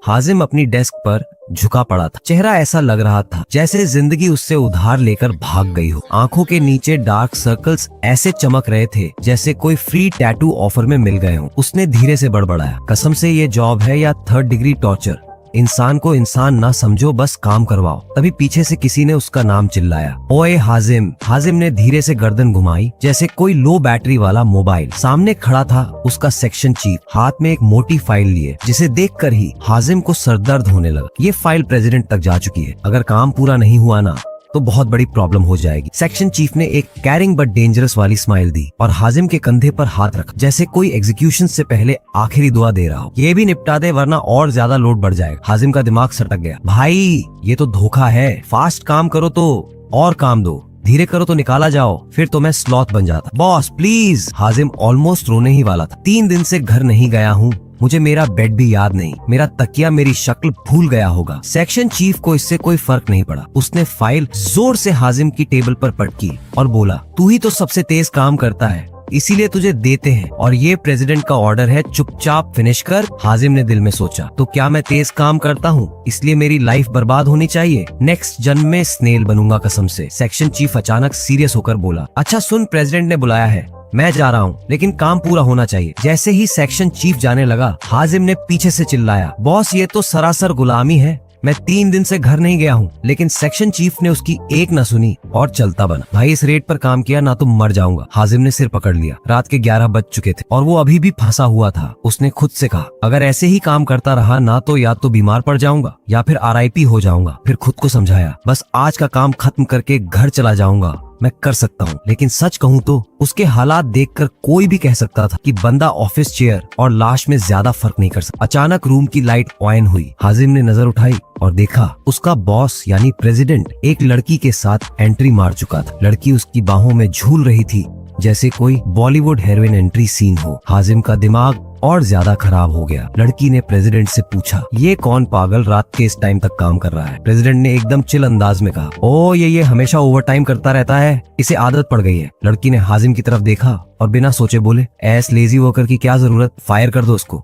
हाजिम अपनी डेस्क पर झुका पड़ा था। चेहरा ऐसा लग रहा था जैसे जिंदगी उससे उधार लेकर भाग गई हो। आंखों के नीचे डार्क सर्कल्स ऐसे चमक रहे थे जैसे कोई फ्री टैटू ऑफर में मिल गए हो। उसने धीरे से बड़बड़ाया, कसम से ये जॉब है या 3rd डिग्री टॉर्चर? इंसान को इंसान ना समझो, बस काम करवाओ। तभी पीछे से किसी ने उसका नाम चिल्लाया, ओए हाजिम। हाजिम ने धीरे से गर्दन घुमाई जैसे कोई लो बैटरी वाला मोबाइल। सामने खड़ा था उसका सेक्शन चीफ, हाथ में एक मोटी फाइल लिए, जिसे देखकर ही हाजिम को सरदर्द होने लगा। ये फाइल प्रेसिडेंट तक जा चुकी है, अगर काम पूरा नहीं हुआ ना तो बहुत बड़ी प्रॉब्लम हो जाएगी। सेक्शन चीफ ने एक कैरिंग बट डेंजरस वाली स्माइल दी और हाजिम के कंधे पर हाथ रखा, जैसे कोई एग्जीक्यूशन से पहले आखिरी दुआ दे रहा हो। ये भी निपटा दे वरना और ज्यादा लोड बढ़ जाएगा। हाजिम का दिमाग सटक गया। भाई ये तो धोखा है, फास्ट काम करो तो और काम दो, धीरे करो तो निकाला जाओ, फिर तो मैं स्लॉथ बन जाता। Boss please. हाजिम ऑलमोस्ट रोने ही वाला था। 3 दिन से घर नहीं गया हूँ, मुझे मेरा बेड भी याद नहीं, मेरा तकिया मेरी शक्ल भूल गया होगा। सेक्शन चीफ को इससे कोई फर्क नहीं पड़ा। उसने फाइल जोर से हाजिम की टेबल पर पटकी और बोला, तू ही तो सबसे तेज काम करता है, इसीलिए तुझे देते हैं, और ये प्रेसिडेंट का ऑर्डर है, चुपचाप फिनिश कर। हाजिम ने दिल में सोचा, तो क्या मैं तेज काम करता हूँ इसलिए मेरी लाइफ बर्बाद होनी चाहिए? नेक्स्ट जन्म में स्नेल बनूंगा कसम से। सेक्शन चीफ अचानक सीरियस होकर बोला, अच्छा सुन, प्रेसिडेंट ने बुलाया है, मैं जा रहा हूँ, लेकिन काम पूरा होना चाहिए। जैसे ही सेक्शन चीफ जाने लगा, हाजिम ने पीछे से चिल्लाया, बॉस ये तो सरासर गुलामी है, मैं 3 दिन से घर नहीं गया हूँ। लेकिन सेक्शन चीफ ने उसकी एक न सुनी और चलता बना। भाई इस रेट पर काम किया ना तो मर जाऊंगा। हाजिम ने सिर पकड़ लिया। रात के 11 बज चुके थे और वो अभी भी फंसा हुआ था। उसने खुद से कहा, अगर ऐसे ही काम करता रहा ना तो या तो बीमार पड़ जाऊंगा या फिर RIP हो जाऊंगा। फिर खुद को समझाया, बस आज का काम खत्म करके घर चला जाऊंगा, मैं कर सकता हूँ। लेकिन सच कहूँ तो उसके हालात देखकर कोई भी कह सकता था कि बंदा ऑफिस चेयर और लाश में ज्यादा फर्क नहीं कर सकता। अचानक रूम की लाइट ऑन हुई। हाजिम ने नजर उठाई और देखा उसका बॉस यानी प्रेसिडेंट एक लड़की के साथ एंट्री मार चुका था। लड़की उसकी बाहों में झूल रही थी जैसे कोई बॉलीवुड हीरोइन एंट्री सीन हो। हाजिम का दिमाग और ज्यादा खराब हो गया। लड़की ने प्रेसिडेंट से पूछा, ये कौन पागल रात के इस टाइम तक काम कर रहा है? प्रेसिडेंट ने एकदम चिल अंदाज में कहा, ओ ये हमेशा ओवर टाइम करता रहता है, इसे आदत पड़ गई है। लड़की ने हाजिम की तरफ देखा और बिना सोचे बोले, ऐस लेजी वर्कर की क्या जरूरत, फायर कर दो उसको।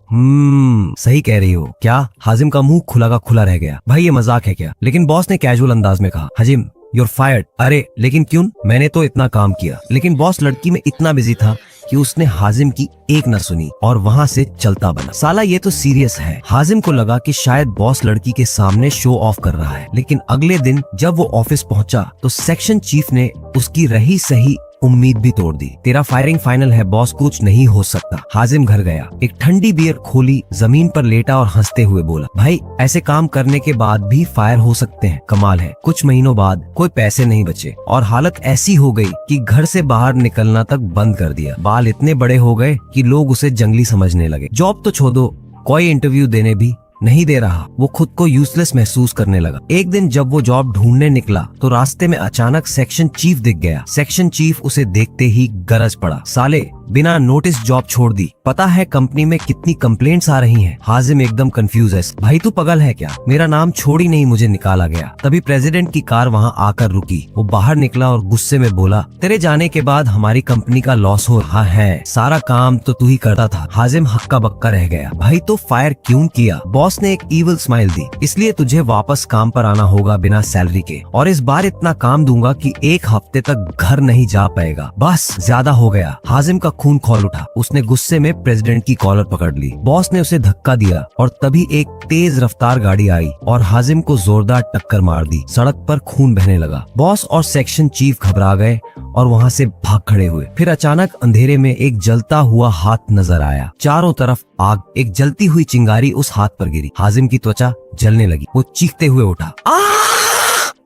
सही कह रही हो क्या? हाजिम का मुंह खुला का खुला रह गया। भाई ये मजाक है क्या? लेकिन बॉस ने कैजुअल अंदाज में कहा, हाजिम यूर फायर्ड। अरे लेकिन क्यों? मैंने तो इतना काम किया। लेकिन बॉस लड़की में इतना बिजी था कि उसने हाजिम की एक न सुनी और वहाँ से चलता बना। साला ये तो सीरियस है। हाजिम को लगा कि शायद बॉस लड़की के सामने शो ऑफ कर रहा है। लेकिन अगले दिन जब वो ऑफिस पहुंचा तो सेक्शन चीफ ने उसकी रही सही उम्मीद भी तोड़ दी। तेरा फायरिंग फाइनल है बॉस, कुछ नहीं हो सकता। हाजिम घर गया, एक ठंडी बियर खोली, जमीन पर लेटा और हंसते हुए बोला, भाई ऐसे काम करने के बाद भी फायर हो सकते हैं, कमाल है। कुछ महीनों बाद कोई पैसे नहीं बचे और हालत ऐसी हो गई कि घर से बाहर निकलना तक बंद कर दिया। बाल इतने बड़े हो गए कि लोग उसे जंगली समझने लगे। जॉब तो छोड़ो, कोई इंटरव्यू देने भी नहीं दे रहा। वो खुद को यूजलेस महसूस करने लगा। एक दिन जब वो जॉब ढूंढने निकला तो रास्ते में अचानक सेक्शन चीफ दिख गया। सेक्शन चीफ उसे देखते ही गरज पड़ा, साले बिना नोटिस जॉब छोड़ दी, पता है कंपनी में कितनी कंप्लेंट्स आ रही हैं। हाजिम एकदम कंफ्यूज है, भाई तू पगल है क्या? मेरा नाम छोड़ ही नहीं मुझे निकाला गया। तभी प्रेसिडेंट की कार वहाँ आकर रुकी। वो बाहर निकला और गुस्से में बोला, तेरे जाने के बाद हमारी कंपनी का लॉस हो रहा है, सारा काम तो तू ही करता था। हाजिम हक्का बक्का रह गया। भाई तो फायर क्यों किया? बॉस ने एक इविल स्माइल दी, इसलिए तुझे वापस काम पर आना होगा बिना सैलरी के, और इस बार इतना काम दूंगा कि 1 हफ्ते तक घर नहीं जा पाएगा। बस ज्यादा हो गया। हाजिम का खून खौल उठा। उसने गुस्से में प्रेसिडेंट की कॉलर पकड़ ली। बॉस ने उसे धक्का दिया और तभी एक तेज रफ्तार गाड़ी आई और हाजिम को जोरदार टक्कर मार दी। सड़क पर खून बहने लगा। बॉस और सेक्शन चीफ घबरा गए और वहाँ से भाग खड़े हुए। फिर अचानक अंधेरे में एक जलता हुआ हाथ नजर आया। चारों तरफ आग। एक जलती हुई चिंगारी उस हाथ पर गिरी। हाजिम की त्वचा जलने लगी। वो चीखते हुए उठा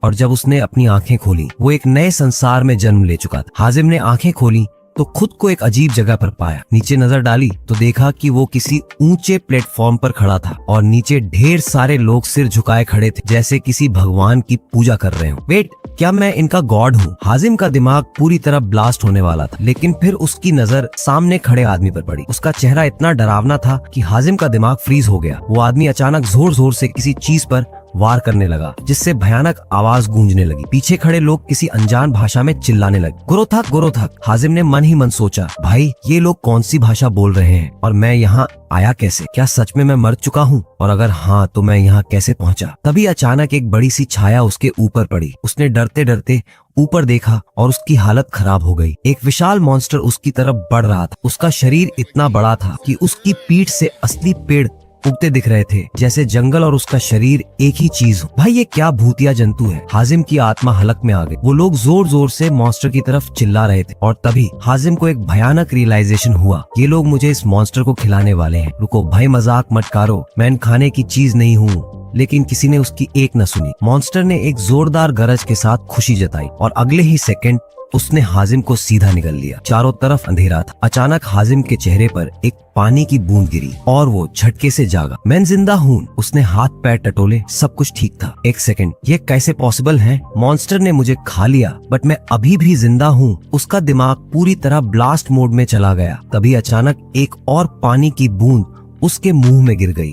और जब उसने अपनी आंखें खोली वो एक नए संसार में जन्म ले चुका था। हाजिम ने आंखें खोली तो खुद को एक अजीब जगह पर पाया। नीचे नजर डाली तो देखा कि वो किसी ऊंचे प्लेटफॉर्म पर खड़ा था और नीचे ढेर सारे लोग सिर झुकाए खड़े थे जैसे किसी भगवान की पूजा कर रहे हो। वेट, क्या मैं इनका गॉड हूँ? हाजिम का दिमाग पूरी तरह ब्लास्ट होने वाला था, लेकिन फिर उसकी नजर सामने खड़े आदमी पर पड़ी। उसका चेहरा इतना डरावना था कि हाजिम का दिमाग फ्रीज हो गया। वो आदमी अचानक जोर जोर से किसी चीज पर वार करने लगा, जिससे भयानक आवाज गूंजने लगी। पीछे खड़े लोग किसी अनजान भाषा में चिल्लाने लगे, गोरोथक गोरोथक। हाजिम ने मन ही मन सोचा, भाई ये लोग कौन सी भाषा बोल रहे हैं और मैं यहाँ आया कैसे? क्या सच में मैं मर चुका हूँ? और अगर हाँ तो मैं यहाँ कैसे पहुँचा? तभी अचानक एक बड़ी सी छाया उसके ऊपर पड़ी। उसने डरते डरते ऊपर देखा और उसकी हालत खराब हो गई। एक विशाल मॉन्स्टर उसकी तरफ बढ़ रहा था। उसका शरीर इतना बड़ा था कि उसकी पीठ से असली पेड़ उगते दिख रहे थे, जैसे जंगल और उसका शरीर एक ही चीज हो। भाई ये क्या भूतिया जंतु है? हाजिम की आत्मा हलक में आ गई। वो लोग जोर जोर से मॉन्स्टर की तरफ चिल्ला रहे थे और तभी हाजिम को एक भयानक रियलाइजेशन हुआ, ये लोग मुझे इस मॉन्स्टर को खिलाने वाले हैं। रुको भाई, मजाक मत करो, मैं खाने की चीज नहीं हूँ। लेकिन किसी ने उसकी एक न सुनी। मॉन्स्टर ने एक जोरदार गरज के साथ खुशी जताई और अगले ही सेकंड उसने हाजिम को सीधा निगल लिया। चारों तरफ अंधेरा था। अचानक हाजिम के चेहरे पर एक पानी की बूंद गिरी और वो झटके से जागा। मैं जिंदा हूँ। उसने हाथ पैर टटोले, सब कुछ ठीक था। एक सेकंड, ये कैसे पॉसिबल है? मॉन्स्टर ने मुझे खा लिया बट मैं अभी भी जिंदा हूँ। उसका दिमाग पूरी तरह ब्लास्ट मोड में चला गया। तभी अचानक एक और पानी की बूंद उसके मुंह में गिर गई।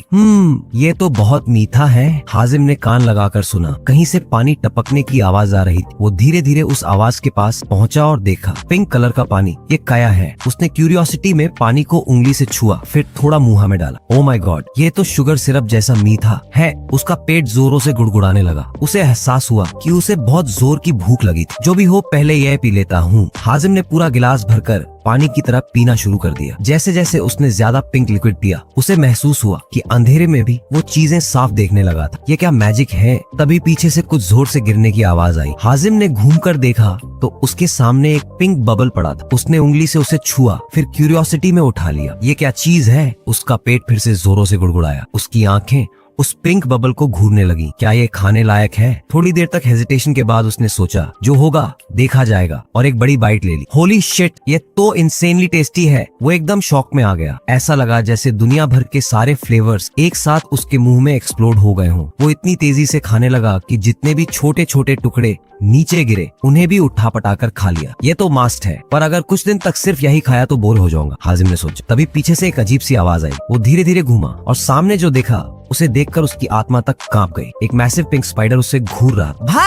ये तो बहुत मीठा है। हाजिम ने कान लगाकर सुना। कहीं से पानी टपकने की आवाज आ रही थी। वो धीरे धीरे उस आवाज के पास पहुंचा और देखा, पिंक कलर का पानी। ये क्या है? उसने क्यूरियोसिटी में पानी को उंगली से छुआ, फिर थोड़ा मुंह में डाला। ओ माय गॉड, ये तो शुगर सिरप जैसा मीठा है। उसका पेट जोरों से गुड़गुड़ाने लगा। उसे एहसास हुआ कि उसे बहुत जोर की भूख लगी थी। जो भी हो, पहले यह पी लेता हूँ। हाजिम ने पूरा गिलास भरकर पानी की तरह पीना शुरू कर दिया। जैसे जैसे उसने ज्यादा पिंक लिक्विड पिया, उसे महसूस हुआ कि अंधेरे में भी वो चीजें साफ देखने लगा था। ये क्या मैजिक है? तभी पीछे से कुछ जोर से गिरने की आवाज आई। हाजिम ने घूमकर देखा तो उसके सामने एक पिंक बबल पड़ा था। उसने उंगली से उसे छुआ, फिर क्यूरियोसिटी में उठा लिया। ये क्या चीज है? उसका पेट फिर से जोरों से गुड़गुड़ाया। उसकी आंखें उस पिंक बबल को घूरने लगी। क्या ये खाने लायक है? थोड़ी देर तक हेजिटेशन के बाद उसने सोचा, जो होगा देखा जाएगा, और एक बड़ी बाइट ले ली। होली शिट, ये तो इंसेनली टेस्टी है। वो एकदम शॉक में आ गया। ऐसा लगा जैसे दुनिया भर के सारे फ्लेवर्स एक साथ उसके मुंह में एक्सप्लोड हो गए हों। वो इतनी तेजी से खाने लगा कि जितने भी छोटे छोटे टुकड़े नीचे गिरे उन्हें भी उठा पटाकर खा लिया। ये तो मास्ट है, पर अगर कुछ दिन तक सिर्फ यही खाया तो बोर हो जाऊंगा, हाजिम ने सोचा। तभी पीछे से एक अजीब सी आवाज आई। वो धीरे धीरे घूमा और सामने जो देखा उसे देखकर उसकी आत्मा तक कांप गई। एक मैसिव पिंक स्पाइडर उसे घूर रहा था।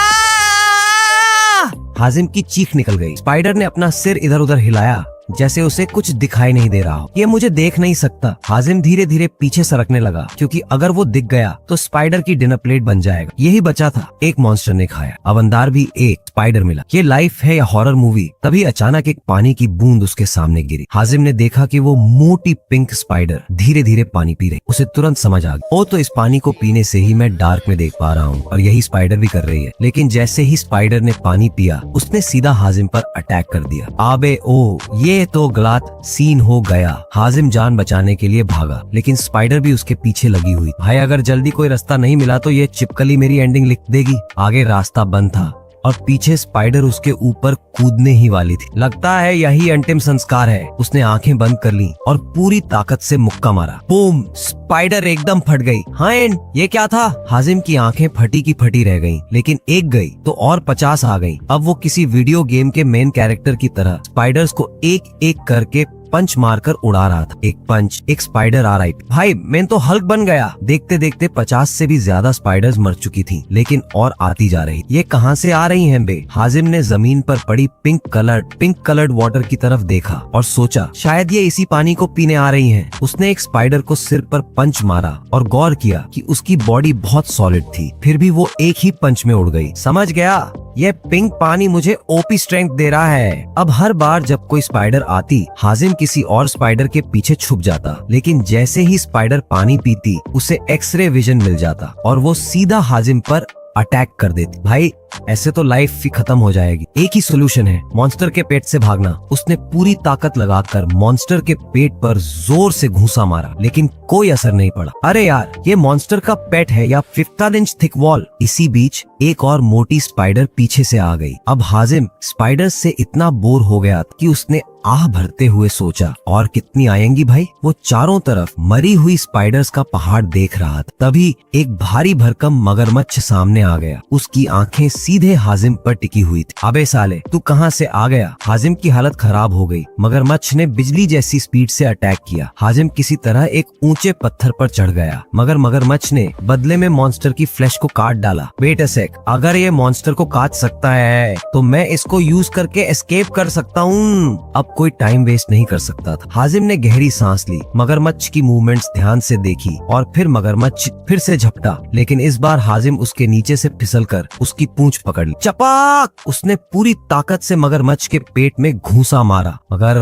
हाजिम की चीख निकल गई। स्पाइडर ने अपना सिर इधर उधर हिलाया जैसे उसे कुछ दिखाई नहीं दे रहा हो। ये मुझे देख नहीं सकता। हाजिम धीरे धीरे पीछे सरकने लगा, क्योंकि अगर वो दिख गया तो स्पाइडर की डिनर प्लेट बन जाएगा। यही बचा था। एक मॉन्स्टर ने खाया। अब अंदर भी एक स्पाइडर मिला। ये लाइफ है या हॉरर मूवी? तभी अचानक एक पानी की बूंद उसके सामने गिरी। हाजिम ने देखा कि वो मोटी पिंक स्पाइडर धीरे धीरे पानी पी रही। उसे तुरंत समझ आ गया, ओ तो इस पानी को पीने से ही मैं डार्क में देख पा रहा हूँ, और यही स्पाइडर भी कर रही है। लेकिन जैसे ही स्पाइडर ने पानी पिया, उसने सीधा हाजिम पर अटैक कर दिया। आबे ओ, ये तो गलत सीन हो गया। हाजिम जान बचाने के लिए भागा, लेकिन स्पाइडर भी उसके पीछे लगी हुई। भाई अगर जल्दी कोई रास्ता नहीं मिला तो ये चिपकली मेरी एंडिंग लिख देगी। आगे रास्ता बंद था और पीछे स्पाइडर उसके ऊपर कूदने ही वाली थी। लगता है यही अंतिम संस्कार है। उसने आंखें बंद कर ली और पूरी ताकत से मुक्का मारा। बूम! स्पाइडर एकदम फट गई। हाँ, ये क्या था? हाजिम की आंखें फटी की फटी रह गईं, लेकिन एक गई तो और 50 आ गईं। अब वो किसी वीडियो गेम के मेन कैरेक्टर की तरह स्पाइडर्स को एक एक करके पंच मारकर उड़ा रहा था। एक पंच, एक स्पाइडर RIP। भाई मैं तो हल्क बन गया। देखते देखते 50 से भी ज्यादा स्पाइडर्स मर चुकी थी, लेकिन और आती जा रही। ये कहां से आ रही हैं बे? हाजिम ने जमीन पर पड़ी पिंक कलर्ड वाटर की तरफ देखा और सोचा, शायद ये इसी पानी को पीने आ रही हैं। उसने एक स्पाइडर को सिर पर पंच मारा और गौर किया कि उसकी बॉडी बहुत सॉलिड थी, फिर भी वो एक ही पंच में उड़ गई। समझ गया, ये पिंक पानी मुझे ओपी स्ट्रेंथ दे रहा है। अब हर बार जब कोई स्पाइडर आती, हाजिम किसी और स्पाइडर के पीछे छुप जाता, लेकिन जैसे ही स्पाइडर पानी पीती, उसे एक्सरे विजन मिल जाता और वो सीधा हाजिम पर अटैक कर देती। भाई ऐसे तो लाइफ ही खत्म हो जाएगी। एक ही सोल्यूशन है, मॉन्स्टर के पेट से भागना। उसने पूरी ताकत लगाकर मॉन्स्टर के पेट पर जोर से घूंसा मारा, लेकिन कोई असर नहीं पड़ा। अरे यार, ये मॉन्स्टर का पेट है या 15 इंच थिक वॉल? इसी बीच एक और मोटी स्पाइडर पीछे से आ गई। अब हाजिम स्पाइडर से इतना बोर हो गया कि उसने आह भरते हुए सोचा, और कितनी आएंगी भाई? वो चारों तरफ मरी हुई स्पाइडर्स का पहाड़ देख रहा था। तभी एक भारी भरकम मगरमच्छ सामने आ गया। उसकी आंखें सीधे हाजिम पर टिकी हुई थी। अबे साले तू कहाँ से आ गया? हाजिम की हालत खराब हो गई। मगरमच्छ ने बिजली जैसी स्पीड से अटैक किया। हाजिम किसी तरह एक ऊंचे पत्थर पर चढ़ गया, मगर मगरमच्छ ने बदले में मॉन्स्टर की फ्लैश को काट डाला। वेट अ सेक, अगर ये मॉन्स्टर को काट सकता है तो मैं इसको यूज करके एस्केप कर सकता हूँ। अब कोई टाइम वेस्ट नहीं कर सकता था। हाजिम ने गहरी सांस ली, मगरमच्छ की मूवमेंट्स ध्यान से देखी और फिर मगरमच्छ फिर से झपटा, लेकिन इस बार हाजिम उसके नीचे से फिसलकर उसकी पूंछ पकड़ ली। चपाक! उसने पूरी ताकत से मगरमच्छ के पेट में घूंसा मारा, मगर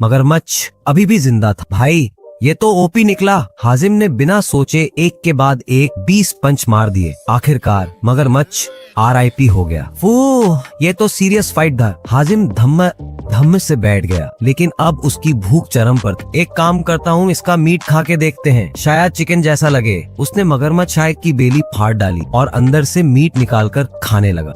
मगरमच्छ अभी भी जिंदा था। भाई ये तो ओपी निकला। हाजिम ने बिना सोचे एक के बाद एक 20 पंच मार दिए। आखिरकार मगरमच्छ RIP हो गया। ये तो सीरियस फाइट था। हाजिम धम्म से बैठ गया, लेकिन अब उसकी भूख चरम पर थी। एक काम करता हूँ, इसका मीट खा के देखते हैं, शायद चिकन जैसा लगे। उसने मगरमच्छ शायद की बेली फाड़ डाली और अंदर से मीट निकालकर खाने लगा।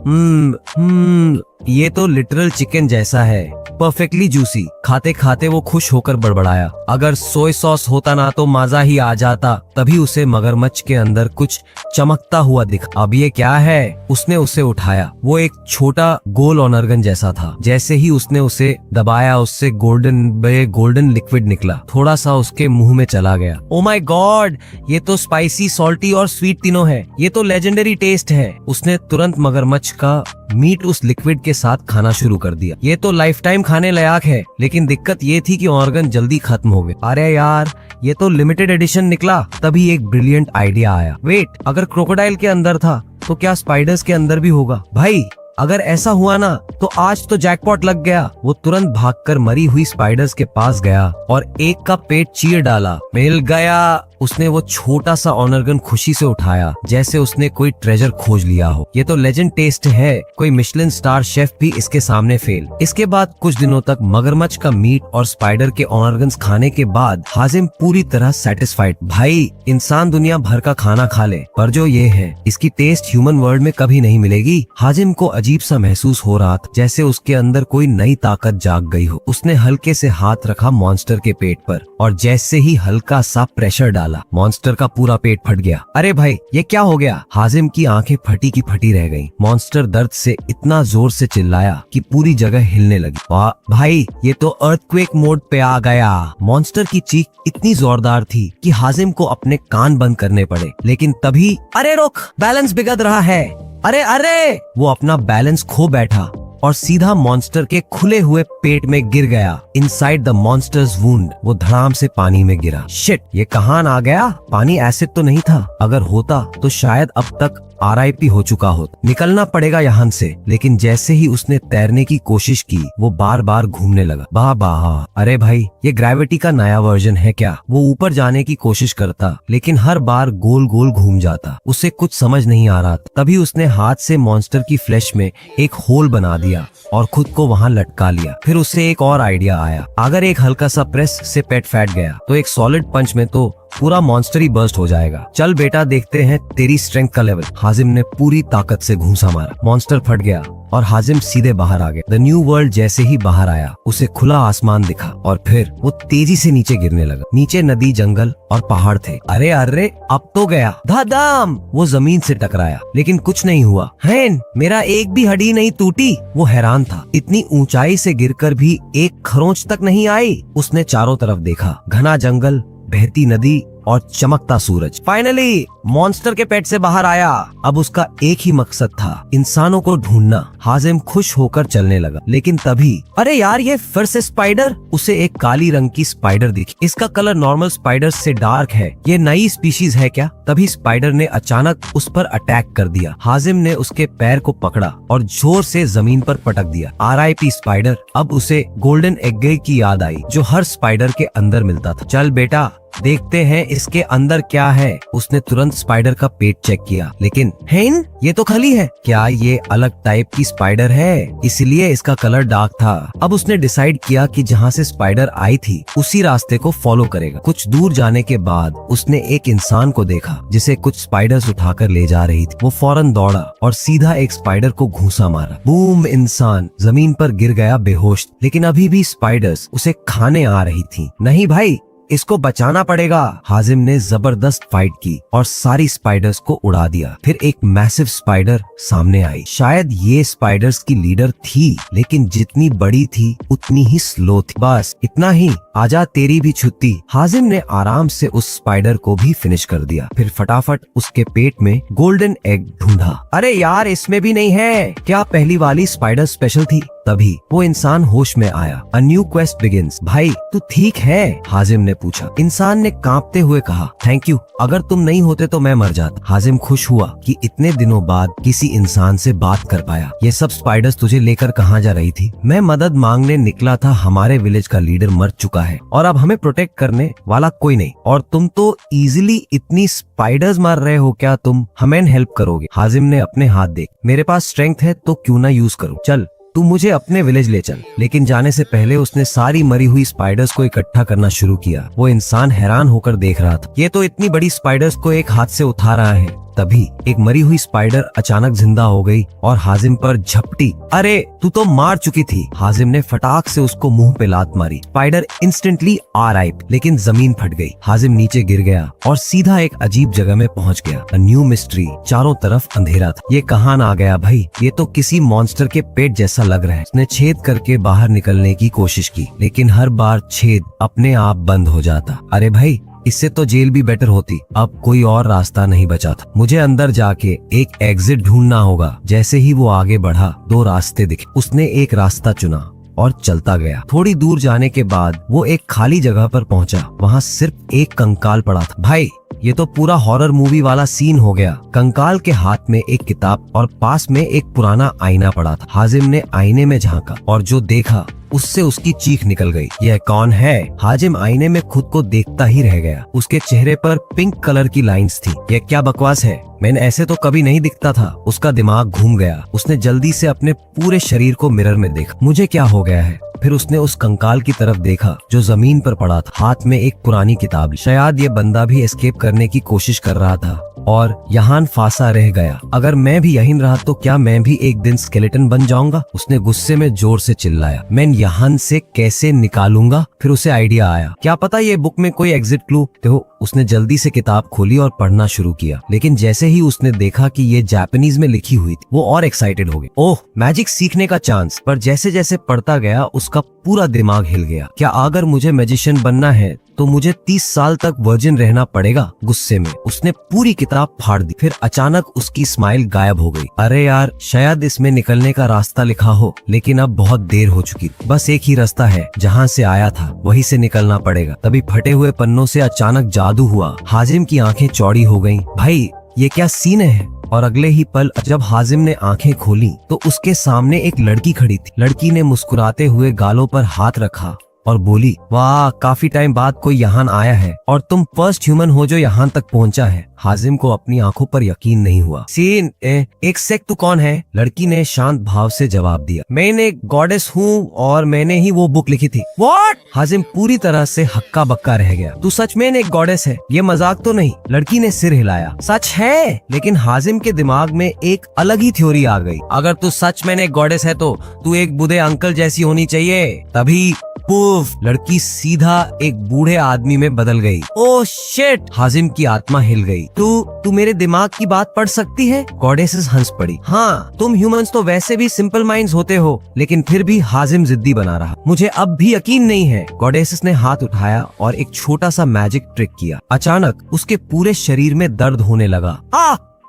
ये तो लिटरल चिकन जैसा है, परफेक्टली जूसी। खाते खाते वो खुश होकर बड़बड़ाया, अगर सोया सॉस होता ना तो मजा ही आ जाता। तभी उसे मगरमच्छ के अंदर कुछ चमकता हुआ दिखा। अब ये क्या है? उसने उसे उठाया। वो एक छोटा गोल ऑनर्गन जैसा था। जैसे ही उसने उसे दबाया, उससे गोल्डन लिक्विड निकला, थोड़ा सा उसके मुंह में चला गया। ओ माय गॉड, ये तो स्पाइसी, सॉल्टी और स्वीट तीनों है। ये तो लेजेंडरी टेस्ट है। उसने तुरंत मगरमच्छ का मीट उस लिक्विड के साथ खाना शुरू कर दिया। ये तो लाइफ टाइम खाने लायक है, लेकिन दिक्कत ये थी कि ऑर्गन जल्दी खत्म हो गए। अरे यार, ये तो लिमिटेड एडिशन निकला। तभी एक ब्रिलियंट आइडिया आया। वेट, अगर क्रोकोडाइल के अंदर था तो क्या स्पाइडर्स के अंदर भी होगा? भाई अगर ऐसा हुआ ना तो आज तो जैकपॉट लग गया। वो तुरंत भागकर मरी हुई स्पाइडर्स के पास गया और एक का पेट चीर डाला। मिल गया। उसने वो छोटा सा ऑनर्गन खुशी से उठाया, जैसे उसने कोई ट्रेजर खोज लिया हो। ये तो लेजेंड टेस्ट है, कोई मिशेलिन स्टार शेफ भी इसके सामने फेल। इसके बाद कुछ दिनों तक मगरमच्छ का मीट और स्पाइडर के ऑनर्गन्स खाने के बाद हाजिम पूरी तरह सेटिस्फाइड। भाई इंसान दुनिया भर का खाना खा ले, पर जो ये है, इसकी टेस्ट ह्यूमन वर्ल्ड में कभी नहीं मिलेगी। हाजिम को अजीब सा महसूस हो रहा था, जैसे उसके अंदर कोई नई ताकत जाग गई हो। उसने हल्के से हाथ रखा मॉन्स्टर के पेट पर और जैसे ही हल्का सा प्रेशर डाला, मॉन्स्टर का पूरा पेट फट गया। अरे भाई ये क्या हो गया? हाजिम की आंखें फटी की फटी रह गईं। मॉन्स्टर दर्द से इतना जोर से चिल्लाया कि पूरी जगह हिलने लगी। वाह भाई, ये तो अर्थक्वेक मोड पे आ गया। मॉन्स्टर की चीख इतनी जोरदार थी कि हाजिम को अपने कान बंद करने पड़े। लेकिन तभी, अरे रुक, बैलेंस बिगड़ रहा है। अरे वो अपना बैलेंस खो बैठा और सीधा मॉन्स्टर के खुले हुए पेट में गिर गया। इनसाइड द मॉन्स्टर्स वुंड वो धड़ाम से पानी में गिरा। शिट, ये कहाँ आ गया? पानी एसिड तो नहीं था। अगर होता तो शायद अब तक RIP हो चुका होता। निकलना पड़ेगा यहाँ से। लेकिन जैसे ही उसने तैरने की कोशिश की, वो बार बार घूमने लगा। बाह, अरे भाई, ये ग्रेविटी का नया वर्जन है क्या? वो ऊपर जाने की कोशिश करता, लेकिन हर बार गोल गोल घूम जाता। उसे कुछ समझ नहीं आ रहा था। तभी उसने हाथ से मॉन्स्टर की फ्लैश में एक होल बना दिया और खुद को वहाँ लटका लिया। फिर उसे एक और आइडिया आया, अगर एक हल्का सा प्रेस से पेट फैट गया तो एक सॉलिड पंच में तो पूरा मॉन्स्टर ही बर्स्ट हो जाएगा। चल बेटा, देखते हैं तेरी स्ट्रेंथ का लेवल। हाजिम ने पूरी ताकत से घूंसा मारा। मॉन्स्टर फट गया और हाजिम सीधे बाहर आ गया। द न्यू वर्ल्ड जैसे ही बाहर आया, उसे खुला आसमान दिखा और फिर वो तेजी से नीचे गिरने लगा। नीचे नदी, जंगल और पहाड़ थे। अरे अब तो गया। धड़ाम! वो जमीन से टकराया, लेकिन कुछ नहीं हुआ। हैन, मेरा एक भी हड्डी नहीं टूटी। वो हैरान था, इतनी ऊंचाई से गिरकर भी एक खरोंच तक नहीं आई। उसने चारों तरफ देखा, घना जंगल, बहती नदी और चमकता सूरज। फाइनली मॉन्स्टर के पेट से बाहर आया। अब उसका एक ही मकसद था, इंसानों को ढूंढना। हाजिम खुश होकर चलने लगा, लेकिन तभी, अरे यार, ये फिर से स्पाइडर। उसे एक काली रंग की स्पाइडर दिखी। इसका कलर नॉर्मल स्पाइडर से डार्क है। ये नई स्पीशीज है क्या? तभी स्पाइडर ने अचानक उस पर अटैक कर दिया। हाजिम ने उसके पैर को पकड़ा और जोर से जमीन पर पटक दिया। RIP spider. अब उसे गोल्डन एग की याद आई, जो हर स्पाइडर के अंदर मिलता था। चल बेटा, देखते हैं इसके अंदर क्या है। उसने तुरंत स्पाइडर का पेट चेक किया, लेकिन हेन, ये तो खाली है। क्या ये अलग टाइप की स्पाइडर है, इसलिए इसका कलर डार्क था? अब उसने डिसाइड किया कि जहाँ से स्पाइडर आई थी उसी रास्ते को फॉलो करेगा। कुछ दूर जाने के बाद उसने एक इंसान को देखा जिसे कुछ स्पाइडर्स उठाकर ले जा रही थी। वो फौरन दौड़ा और सीधा एक स्पाइडर को घूंसा मारा। बूम! इंसान जमीन पर गिर गया बेहोश। लेकिन अभी भी स्पाइडर्स उसे खाने आ रही थी। नहीं भाई, इसको बचाना पड़ेगा। हाजिम ने जबरदस्त फाइट की और सारी स्पाइडर्स को उड़ा दिया। फिर एक मैसिव स्पाइडर सामने आई। शायद ये स्पाइडर्स की लीडर थी, लेकिन जितनी बड़ी थी उतनी ही स्लो थी। बस इतना ही, आजा तेरी भी छुट्टी। हाजिम ने आराम से उस स्पाइडर को भी फिनिश कर दिया। फिर फटाफट उसके पेट में गोल्डन एग ढूंढा। अरे यार, इसमें भी नहीं है। क्या पहली वाली स्पाइडर स्पेशल थी? तभी वो इंसान होश में आया। A new quest begins. भाई तू ठीक है? हाजिम ने पूछा। इंसान ने कांपते हुए कहा, थैंक यू, अगर तुम नहीं होते तो मैं मर जाता। हाजिम खुश हुआ कि इतने दिनों बाद किसी इंसान से बात कर पाया। ये सब स्पाइडर्स तुझे लेकर कहाँ जा रही थी? मैं मदद मांगने निकला था। हमारे विलेज का लीडर मर चुका है और अब हमें प्रोटेक्ट करने वाला कोई नहीं, और तुम तो इजीली इतनी स्पाइडर्स मार रहे हो, क्या तुम हमें हेल्प करोगे? हाजिम ने अपने हाथ देख, मेरे पास स्ट्रेंथ है तो क्यों ना यूज करूं। चल तू मुझे अपने विलेज ले चल। लेकिन जाने से पहले उसने सारी मरी हुई स्पाइडर्स को इकट्ठा करना शुरू किया। वो इंसान हैरान होकर देख रहा था। ये तो इतनी बड़ी स्पाइडर्स को एक हाथ से उठा रहा है। तभी एक मरी हुई स्पाइडर अचानक जिंदा हो गई और हाजिम पर झपटी। अरे तू तो मार चुकी थी। हाजिम ने फटाक से उसको मुंह पे लात मारी। स्पाइडर इंस्टेंटली RIP, लेकिन जमीन फट गई। हाजिम नीचे गिर गया और सीधा एक अजीब जगह में पहुंच गया। A new mystery. चारों तरफ अंधेरा था। ये कहाँ आ गया भाई? ये तो किसी मॉन्स्टर के पेट जैसा लग रहा है। उसने छेद करके बाहर निकलने की कोशिश की, लेकिन हर बार छेद अपने आप बंद हो जाता। अरे भाई, इससे तो जेल भी बेटर होती। अब कोई और रास्ता नहीं बचा था। मुझे अंदर जाके एक एग्जिट ढूंढना होगा। जैसे ही वो आगे बढ़ा, 2 रास्ते दिखे। उसने एक रास्ता चुना और चलता गया। थोड़ी दूर जाने के बाद वो एक खाली जगह पर पहुंचा। वहाँ सिर्फ एक कंकाल पड़ा था। भाई ये तो पूरा हॉरर मूवी वाला सीन हो गया। कंकाल के हाथ में एक किताब और पास में एक पुराना आईना पड़ा था। हाजिम ने आईने में झांका और जो देखा उससे उसकी चीख निकल गई। यह कौन है? हाजिम आईने में खुद को देखता ही रह गया। उसके चेहरे पर पिंक कलर की लाइंस थी। यह क्या बकवास है? मैंने ऐसे तो कभी नहीं दिखता था। उसका दिमाग घूम गया। उसने जल्दी से अपने पूरे शरीर को मिरर में देखा। मुझे क्या हो गया है? फिर उसने उस कंकाल की तरफ देखा जो जमीन पर पड़ा था। हाथ में एक पुरानी किताब। शायद ये बंदा भी एस्केप करने की कोशिश कर रहा था और यहाँ फांसा रह गया। अगर मैं भी यहीं रहा तो क्या मैं भी एक दिन स्केलेटन बन जाऊंगा? उसने गुस्से में जोर से चिल्लाया। मैं यहाँ से कैसे निकालूंगा? फिर उसे आइडिया आया, क्या पता ये बुक में कोई एग्जिट क्लू तो। उसने जल्दी से किताब खोली और पढ़ना शुरू किया। लेकिन जैसे ही उसने देखा कि ये जापानीज में लिखी हुई थी, वो और एक्साइटेड हो गई। ओह, मैजिक सीखने का चांस। पर जैसे जैसे पढ़ता गया उसका पूरा दिमाग हिल गया। क्या अगर मुझे मैजिशियन बनना है तो मुझे 30 साल तक वर्जिन रहना पड़ेगा? गुस्से में उसने पूरी किताब फाड़ दी। फिर अचानक उसकी स्माइल गायब हो गई। अरे यार, शायद इसमें निकलने का रास्ता लिखा हो, लेकिन अब बहुत देर हो चुकी। बस एक ही रास्ता है, जहाँ से आया था वहीं से निकलना पड़ेगा। तभी फटे हुए पन्नों से अचानक जादू हुआ। हाजिम की आंखें चौड़ी हो गईं। भाई ये क्या सीन है? और अगले ही पल जब हाजिम ने आंखें खोली तो उसके सामने एक लड़की खड़ी थी। लड़की ने मुस्कुराते हुए गालों पर हाथ रखा और बोली, वाह, काफी टाइम बाद कोई यहाँ आया है और तुम फर्स्ट ह्यूमन हो जो यहाँ तक पहुँचा है। हाजिम को अपनी आंखों पर यकीन नहीं हुआ। सीन एक सेक, तू कौन है? लड़की ने शांत भाव से जवाब दिया, मैं एक गॉडेस हूँ और मैंने ही वो बुक लिखी थी। व्हाट? हाजिम पूरी तरह से हक्का बक्का रह गया। तू सच में एक गॉडेस है? ये मजाक तो नहीं? लड़की ने सिर हिलाया। सच है, लेकिन हाजिम के दिमाग में एक अलग ही थ्योरी आ गई। अगर तू सच में एक गॉडेस है तो तू एक बूढ़े अंकल जैसी होनी चाहिए। तभी पुफ, लड़की सीधा एक बूढ़े आदमी में बदल गई। Oh shit! हाजिम की आत्मा हिल गई। तू मेरे दिमाग की बात पढ़ सकती है? गॉडेसेस हंस पड़ी। हाँ, तुम ह्यूमंस तो वैसे भी सिंपल माइंड्स होते हो। लेकिन फिर भी हाजिम जिद्दी बना रहा। मुझे अब भी यकीन नहीं है। गॉडेसेस ने हाथ उठाया और एक छोटा सा मैजिक ट्रिक किया। अचानक उसके पूरे शरीर में दर्द होने लगा।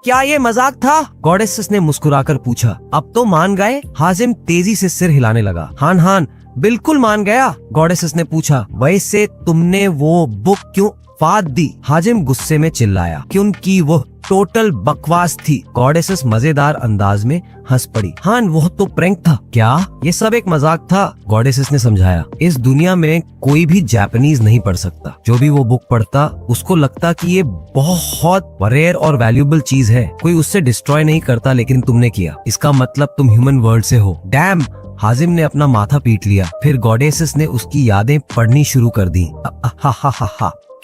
क्या ये मजाक था? गॉडेसेस ने मुस्कुराकर पूछा। अब तो मान गए? हाजिम तेजी से सिर हिलाने लगा। हान, बिल्कुल मान गया। गॉडेसेस ने पूछा, वैसे तुमने वो बुक क्यों फाड़ दी? हाजिम गुस्से में चिल्लाया, क्योंकि वो टोटल बकवास थी। गॉडेसेस मजेदार अंदाज में हंस पड़ी। हाँ, वो तो प्रैंक था। क्या ये सब एक मजाक था? गॉडेसेस ने समझाया, इस दुनिया में कोई भी जापानीज नहीं पढ़ सकता। जो भी वो बुक पढ़ता उसको लगता कि ये बहुत रेयर और वैल्यूएबल चीज है। कोई उससे डिस्ट्रॉय नहीं करता, लेकिन तुमने किया। इसका मतलब तुम ह्यूमन वर्ल्ड से हो। डैम! हाजिम ने अपना माथा पीट लिया। फिर गॉडेसेस ने उसकी यादें पढ़नी शुरू कर दी।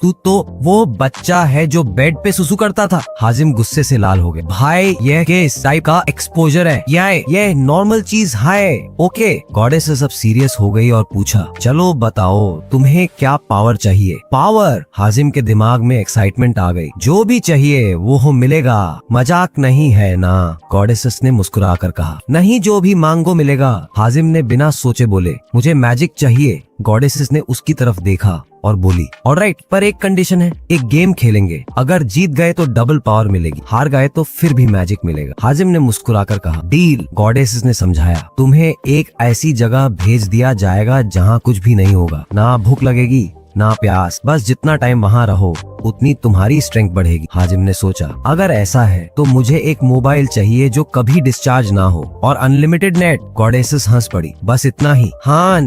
तू तो वो बच्चा है जो बेड पे सुसु करता था। हाजिम गुस्से से लाल हो गए। भाई यह के इस टाइप का एक्सपोजर है, ये नॉर्मल चीज है। ओके। गॉडेस अब सीरियस हो गई और पूछा, चलो बताओ तुम्हें क्या पावर चाहिए? पावर? हाजिम के दिमाग में एक्साइटमेंट आ गई। जो भी चाहिए वो मिलेगा, मजाक नहीं है ना? गॉडेसेस ने मुस्कुरा कर कहा। नहीं, जो भी मांगो मिलेगा। हाजिम ने बिना सोचे बोले, मुझे मैजिक चाहिए। गॉडेसेस ने उसकी तरफ देखा और बोली, ऑलराइट, पर एक कंडीशन है, एक गेम खेलेंगे, अगर जीत गए तो डबल पावर मिलेगी, हार गए तो फिर भी मैजिक मिलेगा। हाजिम ने मुस्कुराकर कहा, डील। गॉडेसेस ने समझाया, तुम्हें एक ऐसी जगह भेज दिया जाएगा जहाँ कुछ भी नहीं होगा, ना भूख लगेगी ना प्यास, बस जितना टाइम वहाँ रहो उतनी तुम्हारी स्ट्रेंथ बढ़ेगी। हाजिम ने सोचा, अगर ऐसा है तो मुझे एक मोबाइल चाहिए जो कभी डिस्चार्ज ना हो और अनलिमिटेड नेट। गॉडेसेस हंस पड़ी, बस इतना ही? हाँ,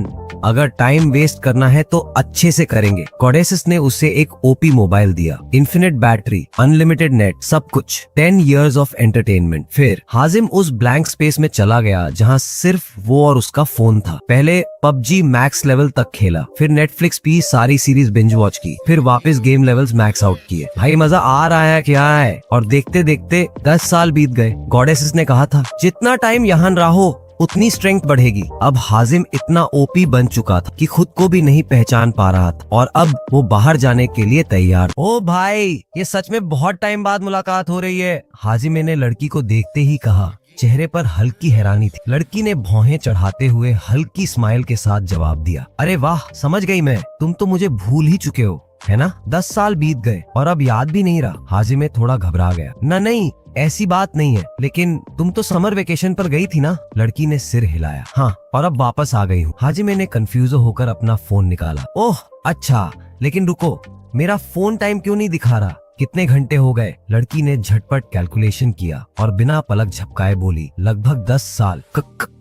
अगर टाइम वेस्ट करना है तो अच्छे से करेंगे। गॉडेसेस ने उसे एक ओपी मोबाइल दिया, इन्फिनिट बैटरी, अनलिमिटेड नेट, सब कुछ, 10 years ऑफ एंटरटेनमेंट। फिर हाजिम उस ब्लैंक स्पेस में चला गया जहाँ सिर्फ वो और उसका फोन था। पहले पबजी मैक्स लेवल तक खेला, फिर नेटफ्लिक्स की सारी सीरीज बिंज वॉच की, फिर वापस गेम लेवल्स मैक्स आउट किए। भाई मजा आ रहा है क्या है? और देखते देखते 10 साल बीत गए। गॉडेसेस ने कहा था, जितना टाइम यहाँ रहो उतनी स्ट्रेंथ बढ़ेगी। अब हाजिम इतना ओपी बन चुका था कि खुद को भी नहीं पहचान पा रहा था और अब वो बाहर जाने के लिए तैयार। ओ भाई, ये सच में बहुत टाइम बाद मुलाकात हो रही है। हाजिम ने लड़की को देखते ही कहा। चेहरे पर हल्की हैरानी थी। लड़की ने भौहें चढ़ाते हुए हल्की स्माइल के साथ जवाब दिया, अरे वाह, समझ गई मैं, तुम तो मुझे भूल ही चुके हो, है ना? 10 साल बीत गए और अब याद भी नहीं रहा। हाजिम थोड़ा घबरा गया। नहीं, ऐसी बात नहीं है, लेकिन तुम तो समर वेकेशन पर गई थी ना? लड़की ने सिर हिलाया। हाँ, और अब वापस आ गई हूँ। हाजिम ने कंफ्यूज होकर अपना फोन निकाला। ओह अच्छा, लेकिन रुको, मेरा फोन टाइम क्यों नहीं दिखा रहा? कितने घंटे हो गए? लड़की ने झटपट कैलकुलेशन किया और बिना पलक झपकाए बोली, लगभग 10 साल।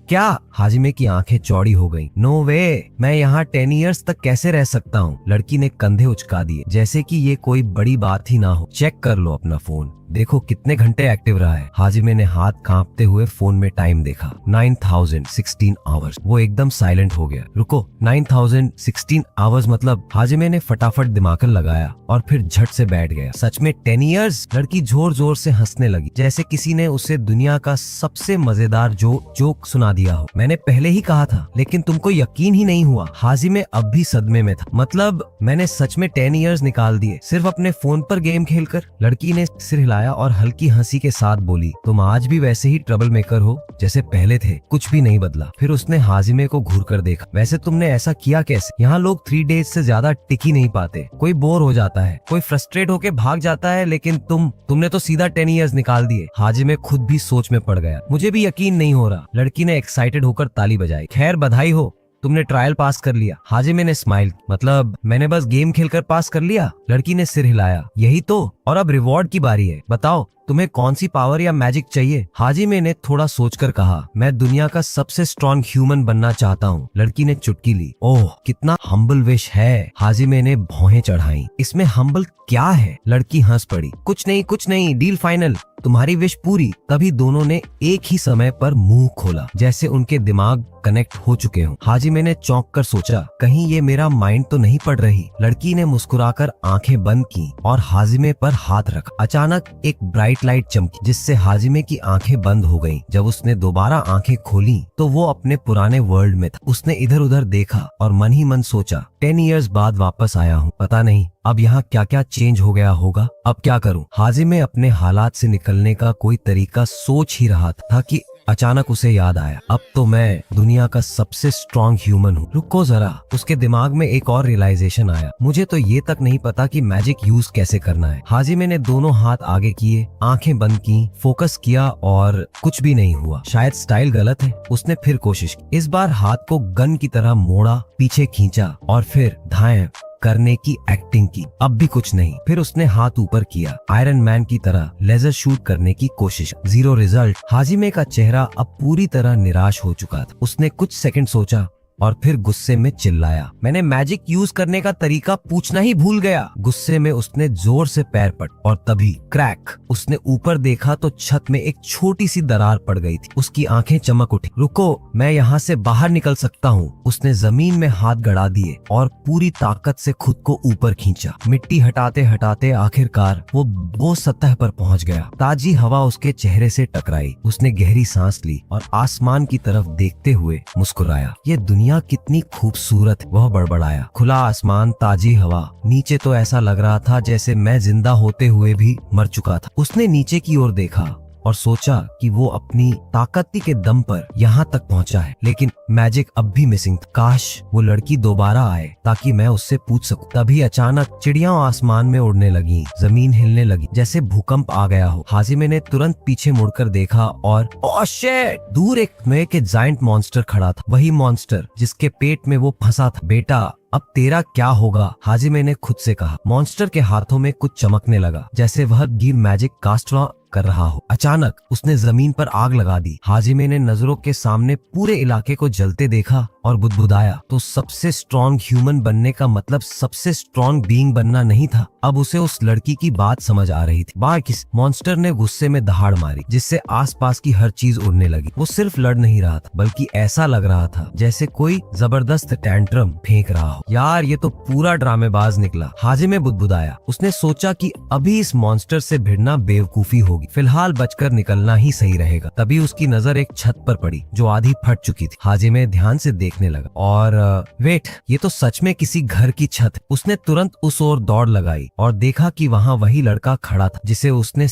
क्या? हाजिमे की आंखें चौड़ी हो गईं। नो वे, मैं यहाँ 10 years तक कैसे रह सकता हूँ? लड़की ने कंधे उचका दिए, जैसे कि ये कोई बड़ी बात ही ना हो। चेक कर लो अपना फोन, देखो कितने घंटे एक्टिव रहा है। हाजिमे ने हाथ कांपते हुए फोन में टाइम देखा, 9016 आवर्स। वो एकदम साइलेंट हो गया। रुको, 9016 आवर्स मतलब? हाजिमे ने फटाफट दिमाग लगाया और फिर झट से बैठ गया। सच में 10 years? लड़की जोर जोर से हंसने लगी, जैसे किसी ने उसे दुनिया का सबसे मजेदार जोक सुना दिया हो। मैंने पहले ही कहा था, लेकिन तुमको यकीन ही नहीं हुआ। हाजिमे अब भी सदमे में था। मतलब मैंने सच में 10 years निकाल दिए, सिर्फ अपने फोन पर गेम खेलकर? लड़की ने सिर हिलाया और हल्की हंसी के साथ बोली, तुम आज भी वैसे ही ट्रबल मेकर हो जैसे पहले थे, कुछ भी नहीं बदला। फिर उसने हाजिमे को घूर कर देखा। वैसे तुमने ऐसा किया कैसे? यहाँ लोग 3 days से ज्यादा टिक ही नहीं पाते। कोई बोर हो जाता है, कोई फ्रस्ट्रेट होके भाग जाता है, लेकिन तुमने तो सीधा 10 years निकाल दिए। हाजिमे खुद भी सोच में पड़ गया। मुझे भी यकीन नहीं हो रहा। लड़की ने एक्साइटेड होकर ताली बजाई। खैर, बधाई हो, तुमने ट्रायल पास कर लिया। हाजिमे ने स्माइल, मतलब मैंने बस गेम खेलकर पास कर लिया? लड़की ने सिर हिलाया। यही तो, और अब रिवॉर्ड की बारी है। बताओ तुम्हें कौन सी पावर या मैजिक चाहिए? हाजिमे ने थोड़ा सोचकर कहा, मैं दुनिया का सबसे स्ट्रॉन्ग ह्यूमन बनना चाहता हूँ। लड़की ने चुटकी ली। ओह, कितना हम्बल विश है। हाजिमे ने भौहें चढ़ाई। इसमें हम्बल क्या है? लड़की हंस पड़ी। कुछ नहीं, डील फाइनल, तुम्हारी विश पूरी। तभी दोनों ने एक ही समय पर मुंह खोला, जैसे उनके दिमाग कनेक्ट हो चुके हों। हाजिमे ने चौंक कर सोचा, कहीं ये मेरा माइंड तो नहीं पढ़ रही। लड़की ने मुस्कुराकर आंखें बंद की और हाजिमे पर हाथ रखा। अचानक एक ब्राइट लाइट चमकी, जिससे हाजिमे की आंखें बंद हो गईं। जब उसने दोबारा आंखें खोली तो वो अपने पुराने वर्ल्ड में था। उसने इधर उधर देखा और मन ही मन सोचा, 10 years बाद वापस आया हूँ, पता नहीं अब यहाँ क्या क्या चेंज हो गया होगा। अब क्या करूँ? हाजिमे अपने हालात से निकलने का कोई तरीका सोच ही रहा था कि अचानक उसे याद आया, अब तो मैं दुनिया का सबसे स्ट्रॉन्ग ह्यूमन हूँ। रुको जरा, उसके दिमाग में एक और रियलाइजेशन आया, मुझे तो ये तक नहीं पता कि मैजिक यूज कैसे करना है। हाजिमे ने दोनों हाथ आगे किए, आंखें बंद की, फोकस किया और कुछ भी नहीं हुआ। शायद स्टाइल गलत है। उसने फिर कोशिश की। इस बार हाथ को गन की तरह मोड़ा, पीछे खींचा और फिर धाएं करने की एक्टिंग की। अब भी कुछ नहीं। फिर उसने हाथ ऊपर किया, आयरन मैन की तरह लेजर शूट करने की कोशिश। 0 रिजल्ट। हाजिमे का चेहरा अब पूरी तरह निराश हो चुका था। उसने कुछ सेकंड सोचा और फिर गुस्से में चिल्लाया, मैंने मैजिक यूज करने का तरीका पूछना ही भूल गया। गुस्से में उसने जोर से पैर पट और तभी क्रैक, उसने ऊपर देखा तो छत में एक छोटी सी दरार पड़ गई थी। उसकी आंखें चमक उठी। रुको, मैं यहाँ से बाहर निकल सकता हूँ। उसने जमीन में हाथ गड़ा दिए और पूरी ताकत से खुद को ऊपर खींचा। मिट्टी हटाते हटाते आखिरकार वो सतह पर पहुंच गया। ताजी हवा उसके चेहरे से टकराई। उसने गहरी सांस ली और आसमान की तरफ देखते हुए मुस्कुराया। ये दुनिया कितनी खूबसूरत है, वह बड़बड़ाया। खुला आसमान, ताजी हवा, नीचे तो ऐसा लग रहा था जैसे मैं जिंदा होते हुए भी मर चुका था। उसने नीचे की ओर देखा और सोचा कि वो अपनी ताकत के दम पर यहाँ तक पहुँचा है, लेकिन मैजिक अब भी मिसिंग था। काश वो लड़की दोबारा आए ताकि मैं उससे पूछ सकूं। तभी अचानक चिड़िया आसमान में उड़ने लगी, जमीन हिलने लगी जैसे भूकंप आ गया हो। हाजिमे ने तुरंत पीछे मुड़कर देखा और ओह शिट! दूर एक लोहे के जायंट मॉन्स्टर खड़ा था, वही मॉन्स्टर जिसके पेट में वो फंसा था। बेटा, अब तेरा क्या होगा? हाजिमे ने खुद से कहा। मॉन्स्टर के हाथों में कुछ चमकने लगा, जैसे वह गिर मैजिक कास्ट कर रहा हो। अचानक उसने जमीन पर आग लगा दी। हाजिमे ने नजरों के सामने पूरे इलाके को जलते देखा और बुदबुदाया, तो सबसे स्ट्रॉन्ग ह्यूमन बनने का मतलब सबसे स्ट्रॉन्ग बीइंग बनना नहीं था। अब उसे उस लड़की की बात समझ आ रही थी। बाकिस मॉन्स्टर ने गुस्से में दहाड़ मारी, जिससे आसपास की हर चीज उड़ने लगी। वो सिर्फ लड़ नहीं रहा था, बल्कि ऐसा लग रहा था जैसे कोई जबरदस्त टैंट्रम फेंक रहा हो। यार, ये तो पूरा ड्रामेबाज निकला। हाजिमे बुदबुदाया। उसने सोचा कि अभी इस मॉन्स्टर से भिड़ना बेवकूफी होगी, फिलहाल बचकर निकलना ही सही रहेगा। तभी उसकी नजर एक छत पर पड़ी जो आधी फट चुकी थी। हाजिमे ध्यान से देखने लगा और वेट, ये तो सच में किसी घर की छत है। उसने तुरंत उस ओर दौड़ लगाई और देखा कि वहाँ वही लड़का खड़ा था जिसे उसने